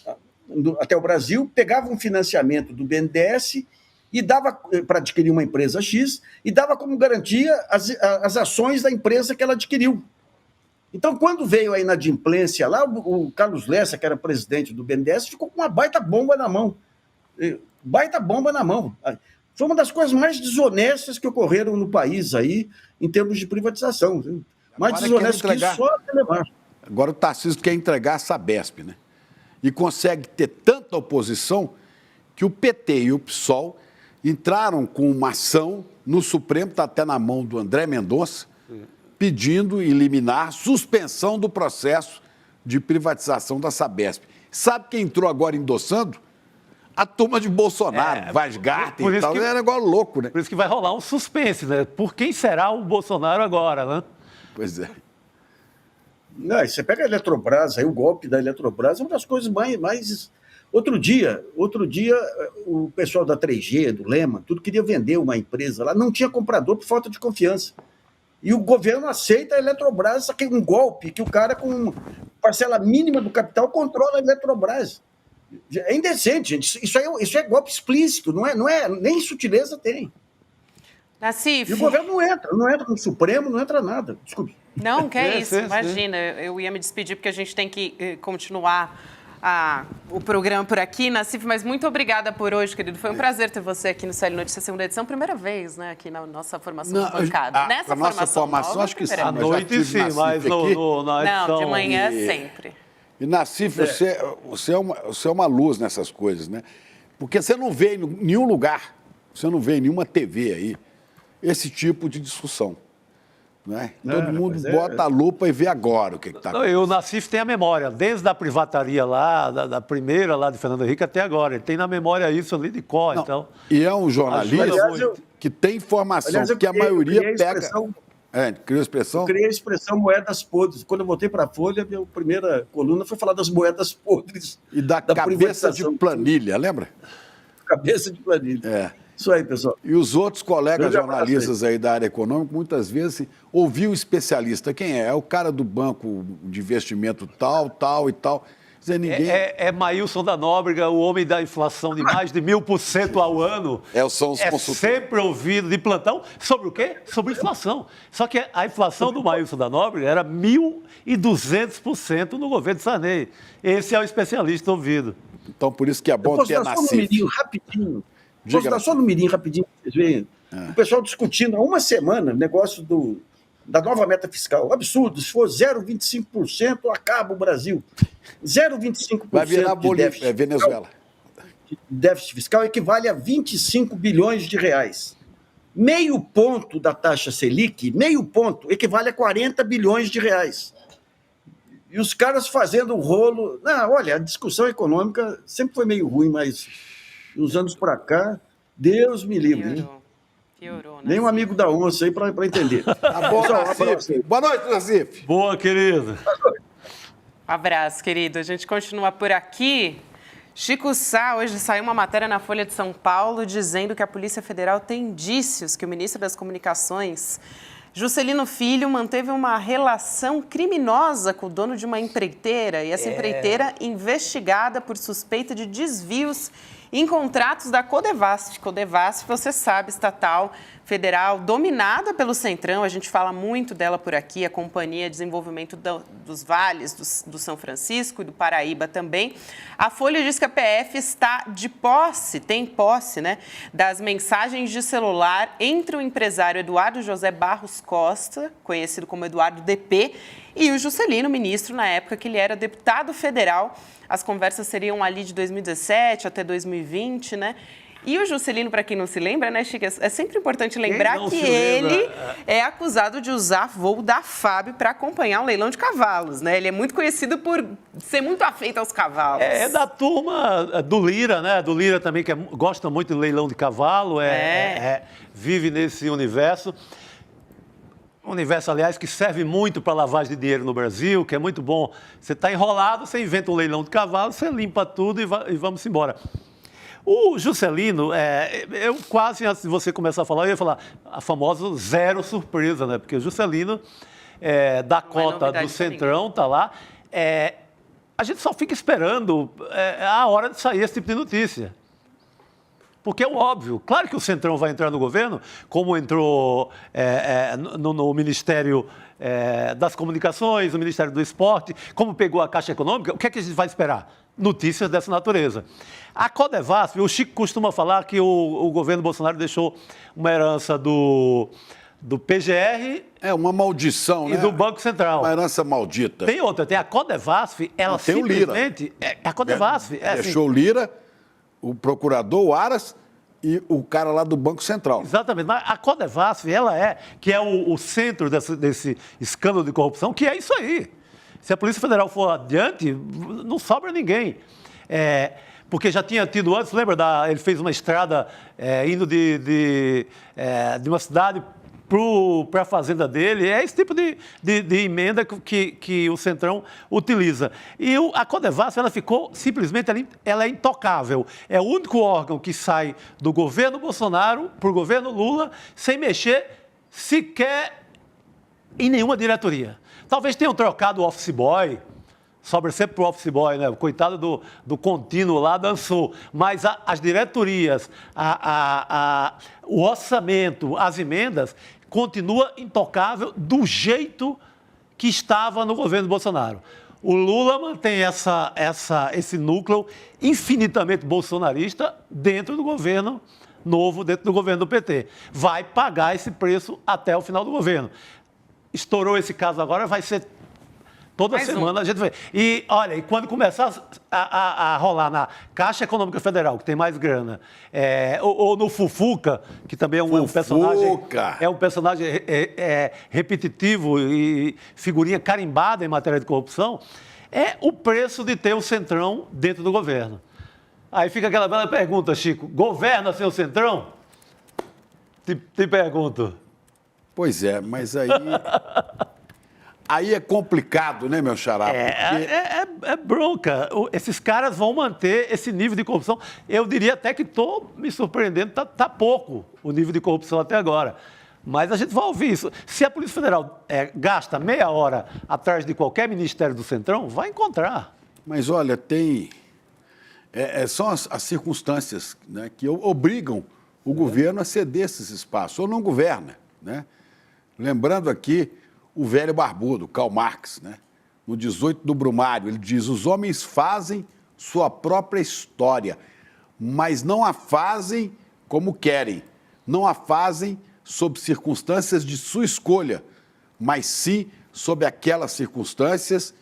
até o Brasil, pegava um financiamento do BNDES e dava para adquirir uma empresa X e dava como garantia as ações da empresa que ela adquiriu. Então, quando veio a inadimplência lá, o Carlos Lessa, que era presidente do BNDES, ficou com uma baita bomba na mão. Foi uma das coisas mais desonestas que ocorreram no país aí, em termos de privatização. Mais desonesto que isso, só a Telemar. Agora o Tarcísio quer entregar a Sabesp, né? E consegue ter tanta oposição que o PT e o PSOL entraram com uma ação no Supremo, está até na mão do André Mendonça, pedindo liminar suspensão do processo de privatização da Sabesp. Sabe quem entrou agora endossando? A turma de Bolsonaro, Vaz Garten e tal. É um negócio louco, né? Por isso que vai rolar um suspense, né? Por quem será o Bolsonaro agora, né? Pois é. Não, você pega a Eletrobras, aí o golpe da Eletrobras é uma das coisas mais... Outro dia, o pessoal da 3G, do Lema, tudo queria vender uma empresa lá, não tinha comprador por falta de confiança. E o governo aceita a Eletrobras, só que um golpe, que o cara com parcela mínima do capital controla a Eletrobras. É indecente, gente. Isso é golpe explícito, não é nem sutileza tem. Nassif. E o governo não entra no Supremo, não entra nada. Desculpe. Não, que é isso, imagina. Eu ia me despedir porque a gente tem que continuar o programa por aqui. Nassif, mas muito obrigada por hoje, querido. Foi um prazer ter você aqui no CL Notícias, segunda edição. Primeira vez, né, aqui na nossa formação de bancada. Nessa nossa formação, nova, acho que sim. À noite sim, mas na edição... Não, de manhã sempre. E, Nassif, você é uma luz nessas coisas, né? Porque você não vê em nenhum lugar, você não vê em nenhuma TV aí, esse tipo de discussão. Né? Todo mundo bota a lupa e vê agora o que está acontecendo. E o Nassif tem a memória, desde a privataria lá, da primeira lá de Fernando Henrique até agora. Ele tem na memória isso ali de cor, então... E é um jornalista que tem informação, que a maioria pega... Criou a expressão? Eu criei a expressão moedas podres. Quando eu voltei para a Folha, a minha primeira coluna foi falar das moedas podres. E da cabeça de planilha, lembra? Cabeça de planilha. Isso aí, pessoal. E os outros colegas jornalistas aí da área econômica, muitas vezes, ouviam o especialista. Quem é? É o cara do banco de investimento tal e tal. Quer dizer, ninguém... É Maílson da Nóbrega, o homem da inflação de mais de 1000% ao ano. São os consultores. Sempre ouvido de plantão. Sobre o quê? Sobre inflação. Só que a inflação do Maílson da Nóbrega era 1.200% no governo de Sarney. Esse é o especialista ouvido. Então, por isso que é bom ter nascido. Posso dar só no mirinho rapidinho, vocês veem? O pessoal discutindo há uma semana o negócio da nova meta fiscal. Absurdo, se for 0,25%, acaba o Brasil. 0,25% vai virar de Venezuela. Déficit fiscal equivale a 25 bilhões de reais. Meio ponto da taxa Selic, meio ponto, equivale a 40 bilhões de reais. E os caras fazendo o rolo... Não, olha, a discussão econômica sempre foi meio ruim, mas... uns anos para cá, Deus me livre. Piorou, né? Nem um amigo da onça aí para entender. Boa noite, Nassif. Boa, querido. Abraço, querido. A gente continua por aqui. Chico Sá, hoje saiu uma matéria na Folha de São Paulo dizendo que a Polícia Federal tem indícios que o ministro das Comunicações, Juscelino Filho, manteve uma relação criminosa com o dono de uma empreiteira. E essa empreiteira investigada por suspeita de desvios em contratos da Codevasf. Codevasf, você sabe, estatal federal, dominada pelo Centrão, a gente fala muito dela por aqui, a Companhia de Desenvolvimento dos Vales, do São Francisco e do Paraíba também. A Folha diz que a PF está tem posse, né, das mensagens de celular entre o empresário Eduardo José Barros Costa, conhecido como Eduardo DP, e o Juscelino, ministro, na época que ele era deputado federal. As conversas seriam ali de 2017 até 2020, né? E o Juscelino, para quem não se lembra, né, Chico, é sempre importante lembrar que ele é acusado de usar voo da FAB para acompanhar um leilão de cavalos, né? Ele é muito conhecido por ser muito afeito aos cavalos. É da turma do Lira, né? Do Lira também, que gosta muito de leilão de cavalo, vive nesse universo. Um universo, aliás, que serve muito para lavagem de dinheiro no Brasil, que é muito bom. Você está enrolado, você inventa um leilão de cavalo, você limpa tudo e vamos embora. O Juscelino, eu quase, antes de você começar a falar, eu ia falar a famosa zero surpresa, né? Porque o Juscelino, da cota do Centrão, está lá. A gente só fica esperando a hora de sair esse tipo de notícia. Porque é o óbvio. Claro que o Centrão vai entrar no governo, como entrou no Ministério das Comunicações, no Ministério do Esporte, como pegou a Caixa Econômica. O que é que a gente vai esperar? Notícias dessa natureza. A Codevasf, o Chico costuma falar que o governo Bolsonaro deixou uma herança do PGR... uma maldição, e né? do Banco Central. Uma herança maldita. Tem outra, tem a Codevasf, ela tem simplesmente... A Codevasf... Deixou o Lira, o procurador, o Aras e o cara lá do Banco Central. Exatamente, mas a Codevasf, que é o centro desse escândalo de corrupção, que é isso aí. Se a Polícia Federal for adiante, não sobra ninguém. Porque já tinha tido antes, lembra? Ele fez uma estrada indo de uma cidade para a fazenda dele. É esse tipo de emenda que o Centrão utiliza. E a Codevasf, ela ficou simplesmente, ela é intocável. É o único órgão que sai do governo Bolsonaro para o governo Lula sem mexer sequer em nenhuma diretoria. Talvez tenham trocado o office boy, sobra sempre para o office boy, né? O coitado do contínuo lá dançou. Mas as diretorias, o orçamento, as emendas, continua intocável do jeito que estava no governo Bolsonaro. O Lula mantém esse núcleo infinitamente bolsonarista dentro do governo novo, dentro do governo do PT. Vai pagar esse preço até o final do governo. Estourou esse caso agora, vai ser toda semana a gente vê. E, olha, e quando começar a rolar na Caixa Econômica Federal, que tem mais grana, ou no Fufuca, que também é um personagem repetitivo e figurinha carimbada em matéria de corrupção, é o preço de ter o Centrão dentro do governo. Aí fica aquela bela pergunta, Chico, governa seu Centrão? Te pergunto. Pois é, mas aí... Aí é complicado, né, meu xará? É bronca. Esses caras vão manter esse nível de corrupção. Eu diria até que estou me surpreendendo, tá pouco o nível de corrupção até agora. Mas a gente vai ouvir isso. Se a Polícia Federal gasta meia hora atrás de qualquer ministério do Centrão, vai encontrar. Mas, olha, são as circunstâncias, né, que obrigam o governo a ceder esses espaços, ou não governa, né? Lembrando aqui o velho barbudo, Karl Marx, né? No 18 do Brumário, ele diz: os homens fazem sua própria história, mas não a fazem como querem, não a fazem sob circunstâncias de sua escolha, mas sim sob aquelas circunstâncias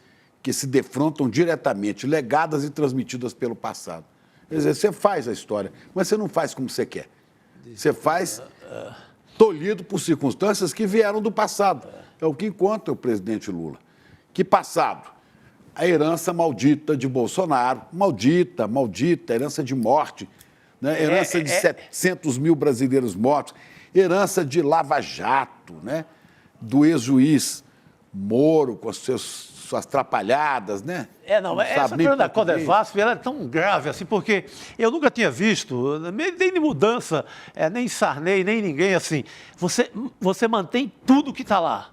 que se defrontam diretamente, legadas e transmitidas pelo passado. Quer dizer, você faz a história, mas você não faz como você quer. Você faz tolhido por circunstâncias que vieram do passado. É o que encontra o presidente Lula. Que passado? A herança maldita de Bolsonaro, maldita, herança de morte, né? Herança de 700 mil brasileiros mortos, herança de Lava Jato, né? Do ex-juiz Moro com suas atrapalhadas, né? Essa coisa da Codevasf, ela é tão grave assim, porque eu nunca tinha visto, nem de mudança, nem Sarney, nem ninguém assim. Você mantém tudo que está lá.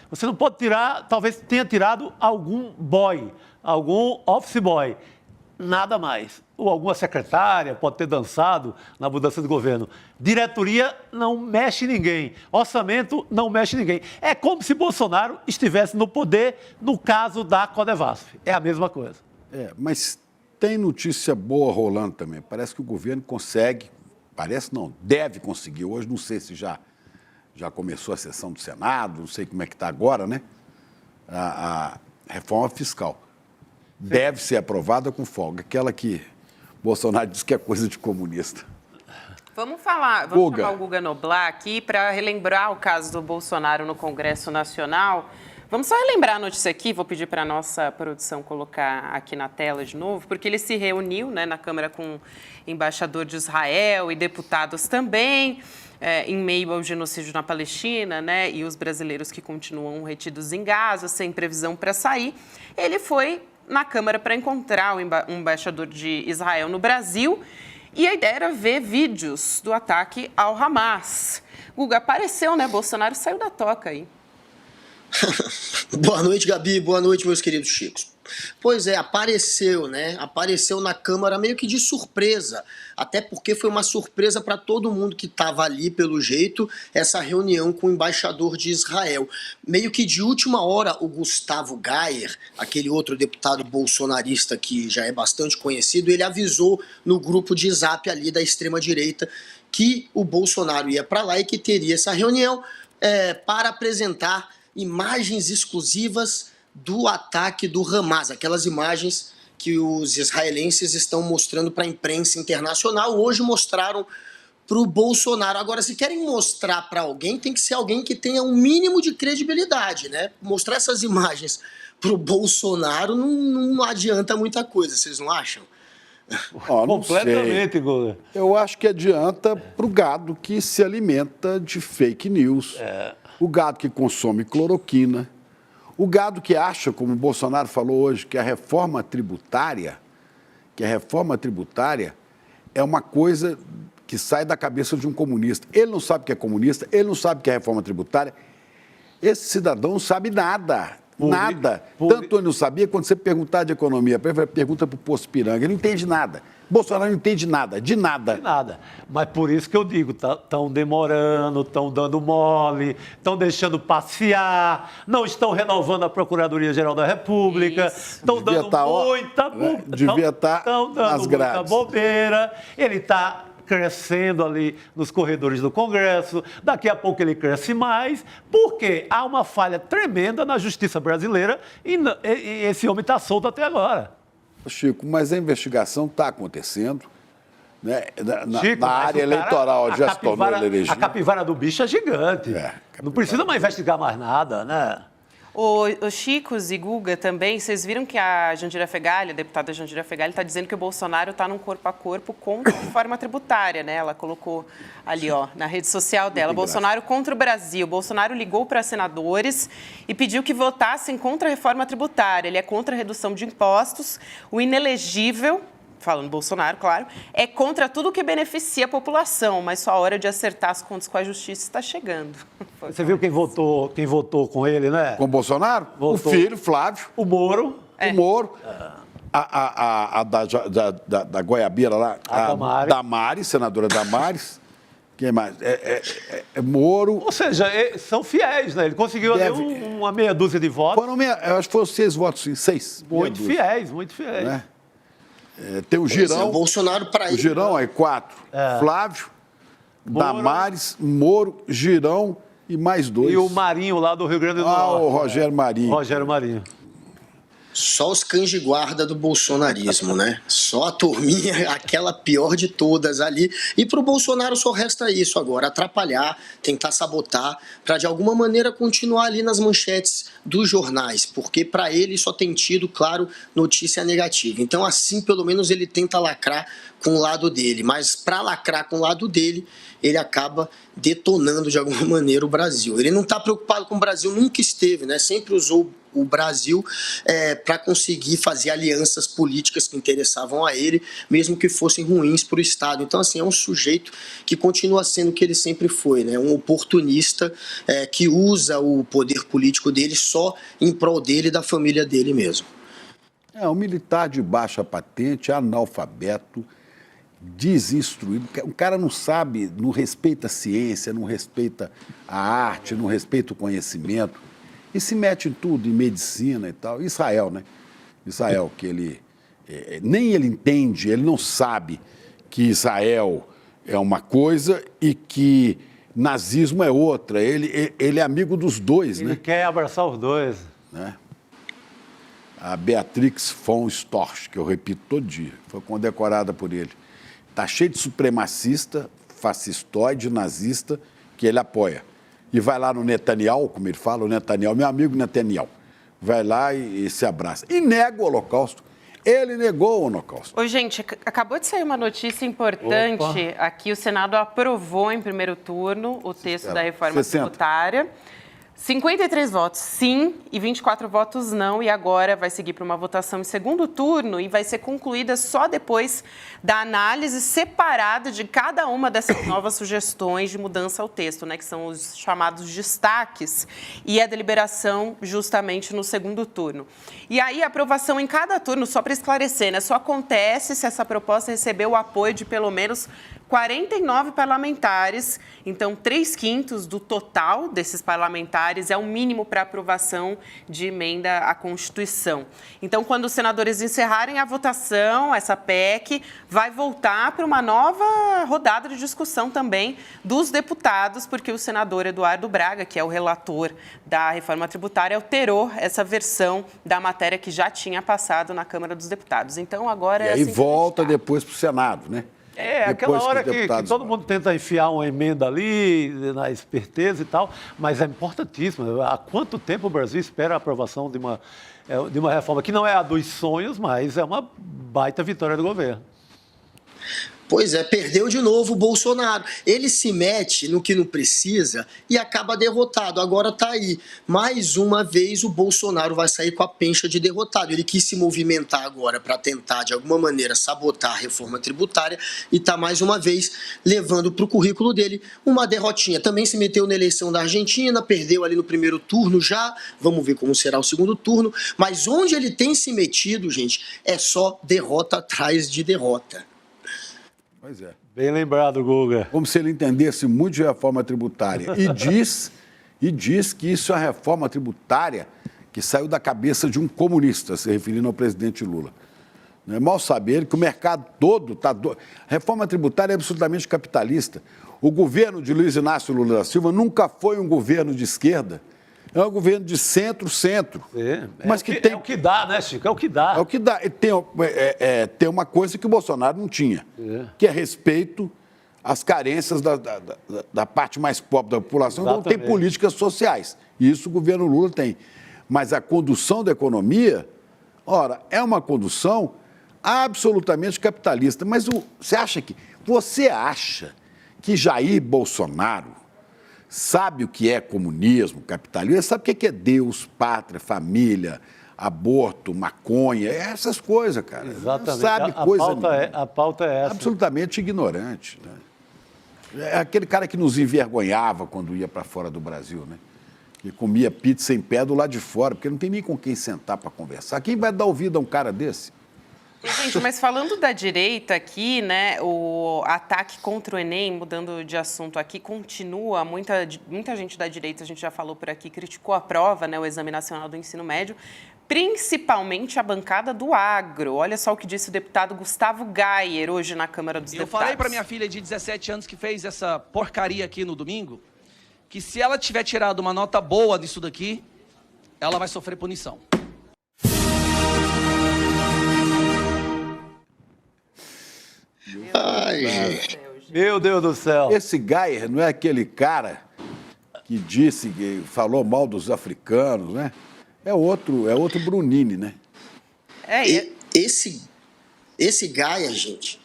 Você não pode tirar, talvez tenha tirado algum boy, algum office boy, nada mais. Ou alguma secretária pode ter dançado na mudança de governo. Diretoria não mexe ninguém. Orçamento não mexe ninguém. É como se Bolsonaro estivesse no poder no caso da Codevasf. É a mesma coisa. Mas tem notícia boa rolando também. Parece que o governo consegue, parece não, deve conseguir. Hoje não sei se já começou a sessão do Senado, não sei como é que está agora, né? A reforma fiscal. Deve ser aprovada com folga. Aquela que Bolsonaro diz que é coisa de comunista. Vamos chamar o Guga Noblar aqui para relembrar o caso do Bolsonaro no Congresso Nacional. Vamos só relembrar a notícia aqui, vou pedir para a nossa produção colocar aqui na tela de novo, porque ele se reuniu, né, na Câmara com o embaixador de Israel e deputados também, em meio ao genocídio na Palestina, né, e os brasileiros que continuam retidos em Gaza, sem previsão para sair. Ele foi na Câmara para encontrar o embaixador de Israel no Brasil e a ideia era ver vídeos do ataque ao Hamas. Guga, apareceu, né? Bolsonaro saiu da toca aí. Boa noite, Gabi. Boa noite, meus queridos chicos. Pois é, apareceu, né? Apareceu na Câmara meio que de surpresa, até porque foi uma surpresa para todo mundo que estava ali, pelo jeito, essa reunião com o embaixador de Israel. Meio que de última hora, o Gustavo Gayer, aquele outro deputado bolsonarista que já é bastante conhecido, ele avisou no grupo de Zap ali da extrema-direita que o Bolsonaro ia para lá e que teria essa reunião para apresentar imagens exclusivas do ataque do Hamas, aquelas imagens que os israelenses estão mostrando para a imprensa internacional, hoje mostraram para o Bolsonaro. Agora, se querem mostrar para alguém, tem que ser alguém que tenha um mínimo de credibilidade, né? Mostrar essas imagens para o Bolsonaro não adianta muita coisa, vocês não acham? Completamente, Guga. Eu acho que adianta para o gado que se alimenta de fake news, o gado que consome cloroquina, o gado que acha, como o Bolsonaro falou hoje, que a reforma tributária é uma coisa que sai da cabeça de um comunista. Ele não sabe que é comunista, ele não sabe que é reforma tributária. Esse cidadão não sabe nada. Nada. Tanto ele não sabia, quando você perguntar de economia, pergunta para o Poço Piranga, ele não entende nada. Bolsonaro não entende nada, de nada. De nada. Mas por isso que eu digo, estão demorando, estão dando mole, estão deixando passear, não estão renovando a Procuradoria-Geral da República, estão dando muita bobeira. Ele está crescendo ali nos corredores do Congresso, daqui a pouco ele cresce mais, porque há uma falha tremenda na justiça brasileira e esse homem está solto até agora. Chico, mas a investigação está acontecendo, né? Chico, na área eleitoral já se tornou elegível. A capivara do bicho é gigante. Não precisa mais investigar mais nada, né? O Chicos e Guga também, vocês viram que a Jandira Fegali, a deputada Jandira Fegali, está dizendo que o Bolsonaro está num corpo a corpo contra a reforma tributária, né? Ela colocou ali, ó, na rede social dela, Bolsonaro contra o Brasil. Bolsonaro ligou para senadores e pediu que votassem contra a reforma tributária. Ele é contra a redução de impostos, o inelegível, falando Bolsonaro, claro, é contra tudo que beneficia a população, mas sua hora de acertar as contas com a justiça está chegando. Você viu quem votou com ele, né? Com o Bolsonaro? Votou. O filho, Flávio. O Moro. O Moro. A da Goiabeira lá. A Damares, senadora Damares. Quem mais? Moro. Ou seja, são fiéis, né? Ele conseguiu ali uma meia dúzia de votos. Eu acho que foram 6 votos, sim, 6. Muito fiéis, muito fiéis. Né? Tem o Girão. O Bolsonaro para ele. O Girão, aí 4. Flávio, Moro, Damares, Moro, Girão e mais 2. E o Marinho lá do Rio Grande do Norte. O Rogério Marinho. Rogério Marinho. Só os cães de guarda do bolsonarismo, né? Só a turminha, aquela pior de todas ali. E para o Bolsonaro só resta isso agora, atrapalhar, tentar sabotar, para de alguma maneira continuar ali nas manchetes dos jornais, porque para ele só tem tido, claro, notícia negativa. Então assim, pelo menos ele tenta lacrar com o lado dele, mas para lacrar com o lado dele, ele acaba detonando de alguma maneira o Brasil. Ele não está preocupado com o Brasil, nunca esteve, né? Sempre usou o Brasil para conseguir fazer alianças políticas que interessavam a ele, mesmo que fossem ruins para o Estado. Então, assim, é um sujeito que continua sendo o que ele sempre foi, né? Um oportunista que usa o poder político dele só em prol dele e da família dele mesmo. Um militar de baixa patente, analfabeto, desinstruído. O cara não sabe, não respeita a ciência, não respeita a arte, não respeita o conhecimento. E se mete em tudo, em medicina e tal. Israel, né? Israel, que ele... nem ele entende, ele não sabe que Israel é uma coisa e que nazismo é outra. Ele é amigo dos dois, né? Ele quer abraçar os dois. Né? A Beatrix von Storch, que eu repito todo dia, foi condecorada por ele. Está cheio de supremacista, fascistoide, nazista, que ele apoia. E vai lá no Netanyahu, como ele fala, o Netanyahu, meu amigo Netanyahu, vai lá e se abraça. E nega o Holocausto. Ele negou o Holocausto. Ô, gente, acabou de sair uma notícia importante. Opa. Aqui o Senado aprovou em primeiro turno o texto da reforma tributária. 53 votos sim e 24 votos não, e agora vai seguir para uma votação em segundo turno e vai ser concluída só depois da análise separada de cada uma dessas novas sugestões de mudança ao texto, né, que são os chamados destaques, e a deliberação justamente no segundo turno. E aí a aprovação em cada turno, só para esclarecer, né, só acontece se essa proposta receber o apoio de pelo menos 49 parlamentares, então 3/5 do total desses parlamentares é o mínimo para aprovação de emenda à Constituição. Então, quando os senadores encerrarem a votação, essa PEC vai voltar para uma nova rodada de discussão também dos deputados, porque o senador Eduardo Braga, que é o relator da reforma tributária, alterou essa versão da matéria que já tinha passado na Câmara dos Deputados. Então, agora... E aí volta depois para o Senado, né? Aquela hora que todo mundo tenta enfiar uma emenda ali, na esperteza e tal, mas é importantíssimo. Há quanto tempo o Brasil espera a aprovação de uma reforma que não é a dos sonhos, mas é uma baita vitória do governo. Pois é, perdeu de novo o Bolsonaro. Ele se mete no que não precisa e acaba derrotado. Agora tá aí. Mais uma vez o Bolsonaro vai sair com a pencha de derrotado. Ele quis se movimentar agora para tentar, de alguma maneira, sabotar a reforma tributária e tá mais uma vez levando para o currículo dele uma derrotinha. Também se meteu na eleição da Argentina, perdeu ali no primeiro turno já. Vamos ver como será o segundo turno. Mas onde ele tem se metido, gente, é só derrota atrás de derrota. Pois é. Bem lembrado, Guga. Como se ele entendesse muito de reforma tributária. E diz que isso é uma reforma tributária que saiu da cabeça de um comunista, se referindo ao presidente Lula. Não é mal saber que o mercado todo está... A reforma tributária é absolutamente capitalista. O governo de Luiz Inácio Lula da Silva nunca foi um governo de esquerda. É um governo de centro-centro. Mas é o que dá, né, Chico? É o que dá. É o que dá. Tem uma coisa que o Bolsonaro não tinha, que é respeito às carências da parte mais pobre da população. Exatamente. Então tem políticas sociais. E isso o governo Lula tem. Mas a condução da economia, ora, é uma condução absolutamente capitalista. Mas você acha que Jair Bolsonaro sabe o que é comunismo, capitalismo? Ele sabe o que é Deus, pátria, família, aborto, maconha, essas coisas, cara. Exatamente. Não sabe coisa nenhuma. A pauta é essa. Absolutamente ignorante. Né? É aquele cara que nos envergonhava quando ia para fora do Brasil, né? Que comia pizza em pé do lado de fora, porque não tem nem com quem sentar para conversar. Quem vai dar ouvido a um cara desse? Gente, mas falando da direita aqui, né, o ataque contra o Enem, mudando de assunto aqui, continua. Muita gente da direita, a gente já falou por aqui, criticou a prova, né, o Exame Nacional do Ensino Médio, principalmente a bancada do agro. Olha só o que disse o deputado Gustavo Gayer hoje na Câmara dos Deputados. Eu falei para minha filha de 17 anos que fez essa porcaria aqui no domingo, que se ela tiver tirado uma nota boa disso daqui, ela vai sofrer punição. Ai, gente. Meu Deus do céu. Esse Gayer não é aquele cara que falou mal dos africanos, né? É outro Brunini, né? Esse Gayer, gente,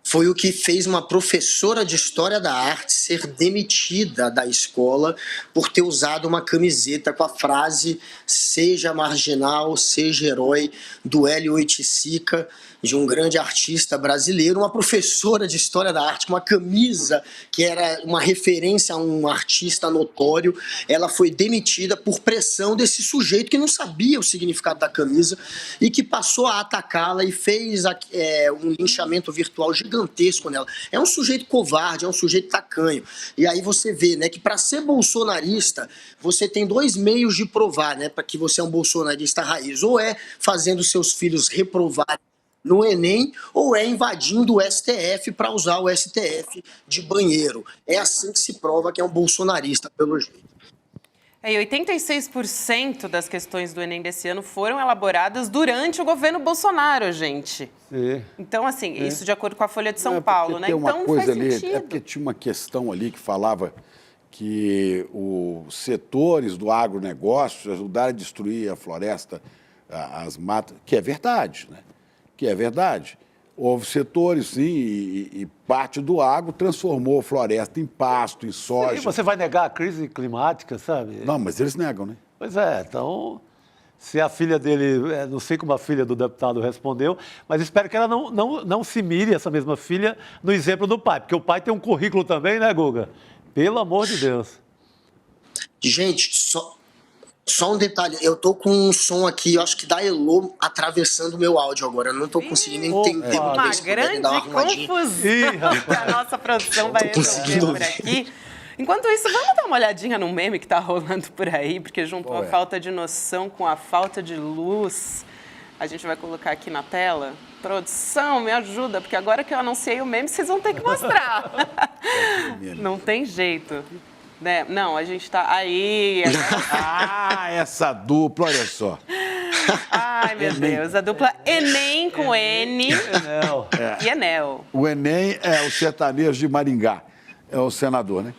foi o que fez uma professora de História da Arte ser demitida da escola por ter usado uma camiseta com a frase "Seja marginal, seja herói", do Hélio Oiticica, de um grande artista brasileiro. Uma professora de História da Arte com uma camisa que era uma referência a um artista notório. Ela foi demitida por pressão desse sujeito que não sabia o significado da camisa e que passou a atacá-la e fez um linchamento virtual gigantesco nela. É um sujeito covarde, é um sujeito tacanho. E aí você vê, né, que para ser bolsonarista, você tem dois meios de provar, né, para que você é um bolsonarista raiz. Ou é fazendo seus filhos reprovarem no Enem, ou é invadindo o STF para usar o STF de banheiro. É assim que se prova que é um bolsonarista, pelo jeito. E 86% das questões do Enem desse ano foram elaboradas durante o governo Bolsonaro, gente. Sim. Então, assim, isso de acordo com a Folha de São Paulo, né? Então, coisa faz ali, sentido. é porque tinha uma questão ali que falava que os setores do agronegócio ajudaram a destruir a floresta, as matas, que é verdade, né? Que é verdade. Houve setores, sim, e parte do agro transformou a floresta em pasto, em soja. E você vai negar a crise climática, sabe? Não, mas eles negam, né? Pois é, então, se a filha dele, não sei como a filha do deputado respondeu, mas espero que ela não se mire, essa mesma filha, no exemplo do pai, porque o pai tem um currículo também, né, Guga? Pelo amor de Deus. Gente, só um detalhe, eu tô com um som aqui, eu acho que da Elô atravessando o meu áudio agora, eu não tô conseguindo entender. Uma grande confusão a nossa produção vai resolver por aqui. Enquanto isso, vamos dar uma olhadinha no meme que tá rolando por aí, porque juntou a falta de noção com a falta de luz. A gente vai colocar aqui na tela. Produção, me ajuda, porque agora que eu anunciei o meme, vocês vão ter que mostrar. Não tem jeito. Né? Não, a gente tá aí. Essa dupla, olha só. Ai, meu Deus. A dupla Enem com N e Enel. O Enem é o sertanejo de Maringá. É o senador, né?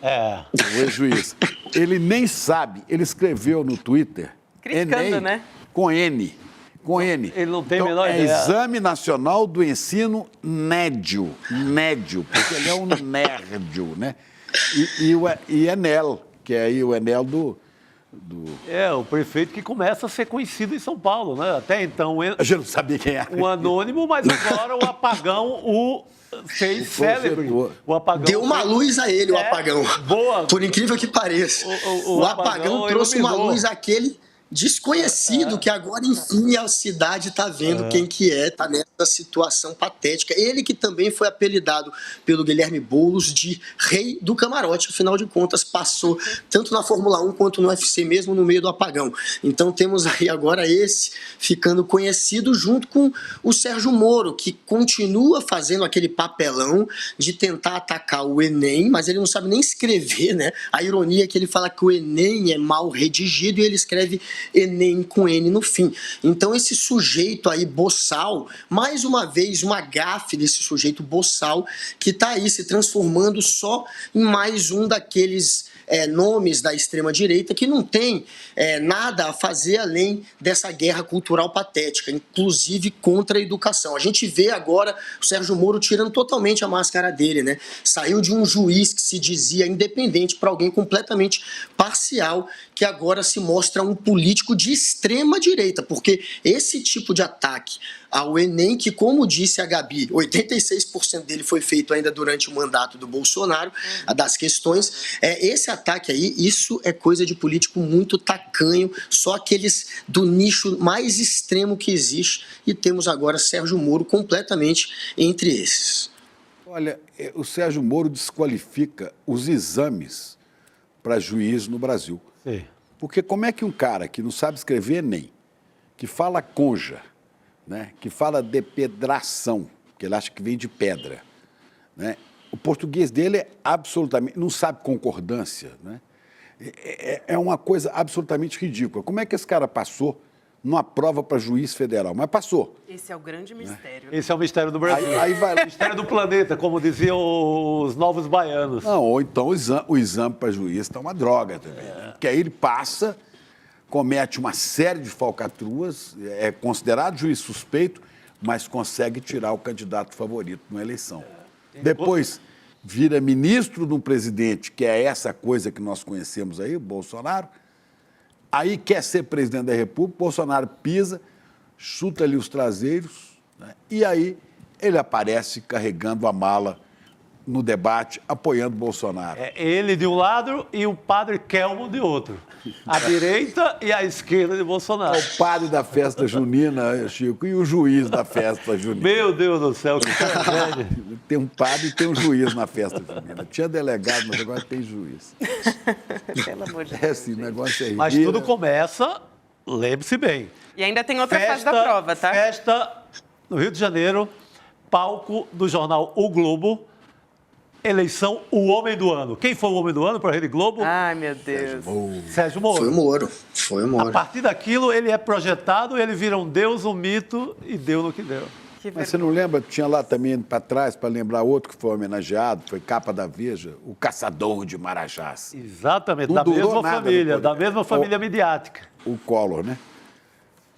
O ex-juiz. Ele nem sabe, ele escreveu no Twitter. Criticando, Enem, né? com N. Com N. Ele não tem a menor é ideia. Exame Nacional do Ensino Médio, porque ele é um nérdio, né? E o Enel, que é aí o Enel do... É, o prefeito que começa a ser conhecido em São Paulo, né? Até então, A gente não sabia quem era. o anônimo, mas agora o apagão fez célebre. O apagão Deu uma luz a ele, o apagão. Boa. Por incrível que pareça. O O apagão trouxe uma iluminou. luz àquele desconhecido que agora, enfim, a cidade está vendo quem que é, está nessa situação patética. Ele que também foi apelidado pelo Guilherme Boulos de rei do camarote, afinal de contas passou tanto na Fórmula 1 quanto no UFC mesmo no meio do apagão. Então temos aí agora esse ficando conhecido junto com o Sérgio Moro, que continua fazendo aquele papelão de tentar atacar o Enem, mas ele não sabe nem escrever, né? A ironia é que ele fala que o Enem é mal redigido e ele escreve Enem com N no fim. Então esse sujeito aí, boçal, mais uma vez uma gafe desse sujeito boçal que está aí se transformando só em mais um daqueles nomes da extrema-direita que não tem nada a fazer além dessa guerra cultural patética, inclusive contra a educação. A gente vê agora o Sérgio Moro tirando totalmente a máscara dele, né? Saiu de um juiz que se dizia independente para alguém completamente parcial, que agora se mostra um político de extrema-direita, porque esse tipo de ataque ao Enem, que, como disse a Gabi, 86% dele foi feito ainda durante o mandato do Bolsonaro, das questões, esse ataque aí, isso é coisa de político muito tacanho, só aqueles do nicho mais extremo que existe, e temos agora Sérgio Moro completamente entre esses. Olha, o Sérgio Moro desqualifica os exames para juiz no Brasil. Sim. Porque como é que um cara que não sabe escrever Enem, que fala conja, né, que fala depedração, que ele acha que vem de pedra, né, o português dele é absolutamente, não sabe concordância, né, é uma coisa absolutamente ridícula. Como é que esse cara passou numa prova para juiz federal? Mas passou. Esse é o grande mistério. Esse é o mistério do Brasil. Aí vai... Mistério do planeta, como diziam os novos baianos. Não, ou então o exame para juiz está uma droga também. Né? Porque aí ele passa, comete uma série de falcatruas, é considerado juiz suspeito, mas consegue tirar o candidato favorito numa eleição. Depois vira ministro de um presidente, que é essa coisa que nós conhecemos aí, o Bolsonaro. Aí quer ser presidente da República, Bolsonaro pisa, chuta ali os traseiros, né? E aí ele aparece carregando a mala no debate, apoiando Bolsonaro. É ele de um lado e o padre Kelmo de outro. A direita e a esquerda de Bolsonaro. É o padre da festa junina, Chico, e o juiz da festa junina. Meu Deus do céu, que tragédia. Tem um padre e tem um juiz na festa junina. Tinha delegado, mas agora tem juiz. Pelo amor de Deus. É assim, o negócio é Mas rir, tudo né? começa, lembre-se bem. E ainda tem outra fase da prova, tá? Festa no Rio de Janeiro, palco do jornal O Globo, eleição O Homem do Ano. Quem foi o Homem do Ano para a Rede Globo? Ai, meu Deus. Sérgio Moro. Foi o Moro. A partir daquilo, ele é projetado, ele vira um deus, um mito, e deu no que deu. Mas você não lembra, tinha lá também para trás, para lembrar outro que foi homenageado, foi capa da Veja, o Caçador de Marajás. Exatamente, Não da durou mesma nada família, no da poder. mesma família midiática. O Collor, né?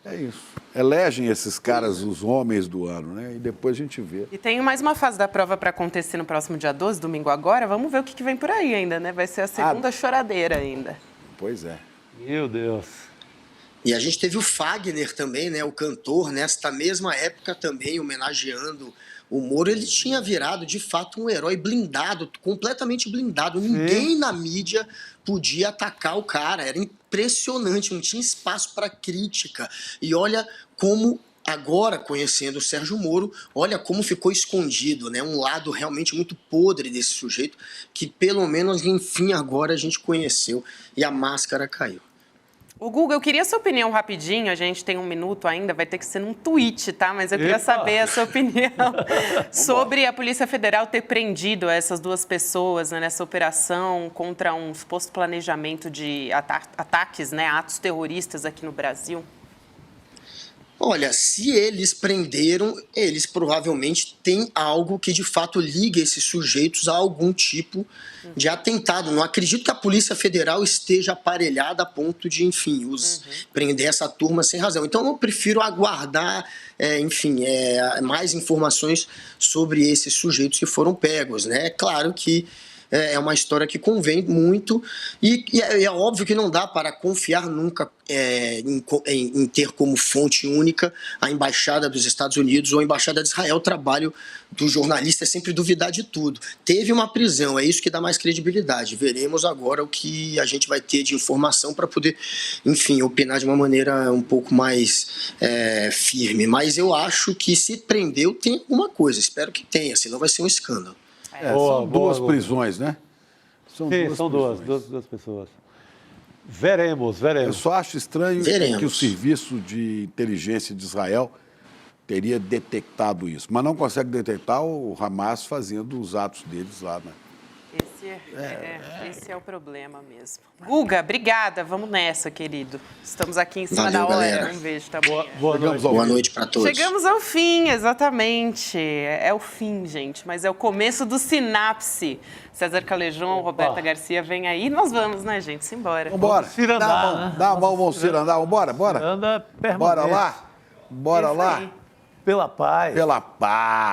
É isso. Elegem esses caras os homens do ano, né? E depois a gente vê. E tem mais uma fase da prova para acontecer no próximo dia 12, domingo agora. Vamos ver o que vem por aí ainda, né? Vai ser a segunda choradeira ainda. Pois é. Meu Deus. E a gente teve o Fagner também, né, o cantor, nesta mesma época também homenageando o Moro. Ele tinha virado, de fato, um herói blindado, completamente blindado. Ninguém na mídia podia atacar o cara. Era impressionante, não tinha espaço para crítica. E olha como, agora, conhecendo o Sérgio Moro, olha como ficou escondido, né? Um lado realmente muito podre desse sujeito, que pelo menos, enfim, agora a gente conheceu e a máscara caiu. O Guga, eu queria a sua opinião rapidinho, a gente tem 1 minuto ainda, vai ter que ser num tweet, tá? Mas eu queria saber a sua opinião sobre a Polícia Federal ter prendido essas 2 pessoas, né, nessa operação contra um suposto planejamento de ataques, né, atos terroristas aqui no Brasil. Olha, se eles prenderam, eles provavelmente têm algo que de fato liga esses sujeitos a algum tipo de atentado. Não acredito que a Polícia Federal esteja aparelhada a ponto de, enfim, prender essa turma sem razão. Então eu prefiro aguardar, mais informações sobre esses sujeitos que foram pegos, né? É claro que é uma história que convém muito e é óbvio que não dá para confiar nunca em ter como fonte única a Embaixada dos Estados Unidos ou a Embaixada de Israel. O trabalho do jornalista é sempre duvidar de tudo. Teve uma prisão, é isso que dá mais credibilidade. Veremos agora o que a gente vai ter de informação para poder, enfim, opinar de uma maneira um pouco mais firme. Mas eu acho que se prendeu tem alguma coisa, espero que tenha, senão vai ser um escândalo. São duas prisões, né? São duas pessoas. Veremos. Eu só acho estranho que o Serviço de Inteligência de Israel teria detectado isso, mas não consegue detectar o Hamas fazendo os atos deles lá, né? Esse é o problema mesmo. Guga, obrigada. Vamos nessa, querido. Estamos aqui em cima Valeu, da hora. galera. Um beijo, tá bom? Boa noite para todos. Chegamos ao fim, exatamente. É o fim, gente, mas é o começo do Sinapse. César Calejão, Roberta Garcia, vem aí. Nós vamos, né, gente? Simbora. Vambora. Cirandar. Dá a mão, vamos cirandar. Bora. Ciranda permanente. Bora lá. Pela paz.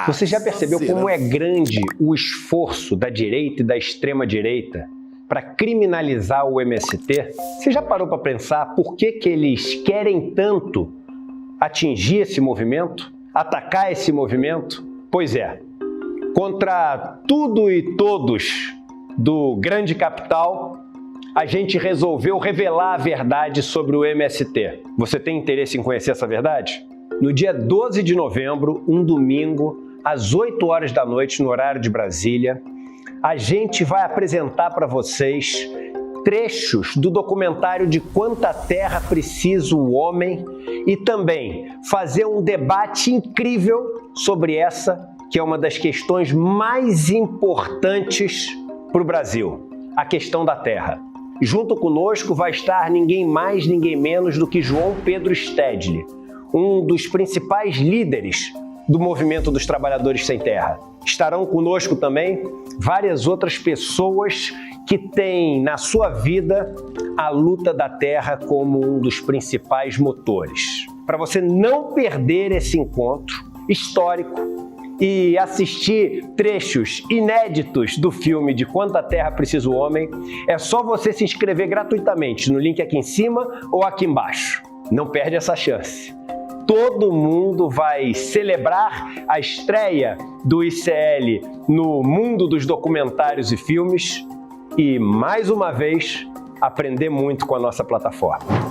Você já percebeu como é grande o esforço da direita e da extrema-direita para criminalizar o MST? Você já parou para pensar por que eles querem tanto atingir esse movimento? Atacar esse movimento? Pois é, contra tudo e todos do grande capital, a gente resolveu revelar a verdade sobre o MST. Você tem interesse em conhecer essa verdade? No dia 12 de novembro, um domingo, às 8 horas da noite, no horário de Brasília, a gente vai apresentar para vocês trechos do documentário De Quanta Terra Precisa o Homem e também fazer um debate incrível sobre essa, que é uma das questões mais importantes para o Brasil, a questão da terra. Junto conosco vai estar ninguém mais, ninguém menos do que João Pedro Stedley, um dos principais líderes do movimento dos trabalhadores sem terra. Estarão conosco também várias outras pessoas que têm na sua vida a luta da terra como um dos principais motores. Para você não perder esse encontro histórico e assistir trechos inéditos do filme De Quanta Terra Precisa o Homem, é só você se inscrever gratuitamente no link aqui em cima ou aqui embaixo. Não perde essa chance. Todo mundo vai celebrar a estreia do ICL no mundo dos documentários e filmes e, mais uma vez, aprender muito com a nossa plataforma.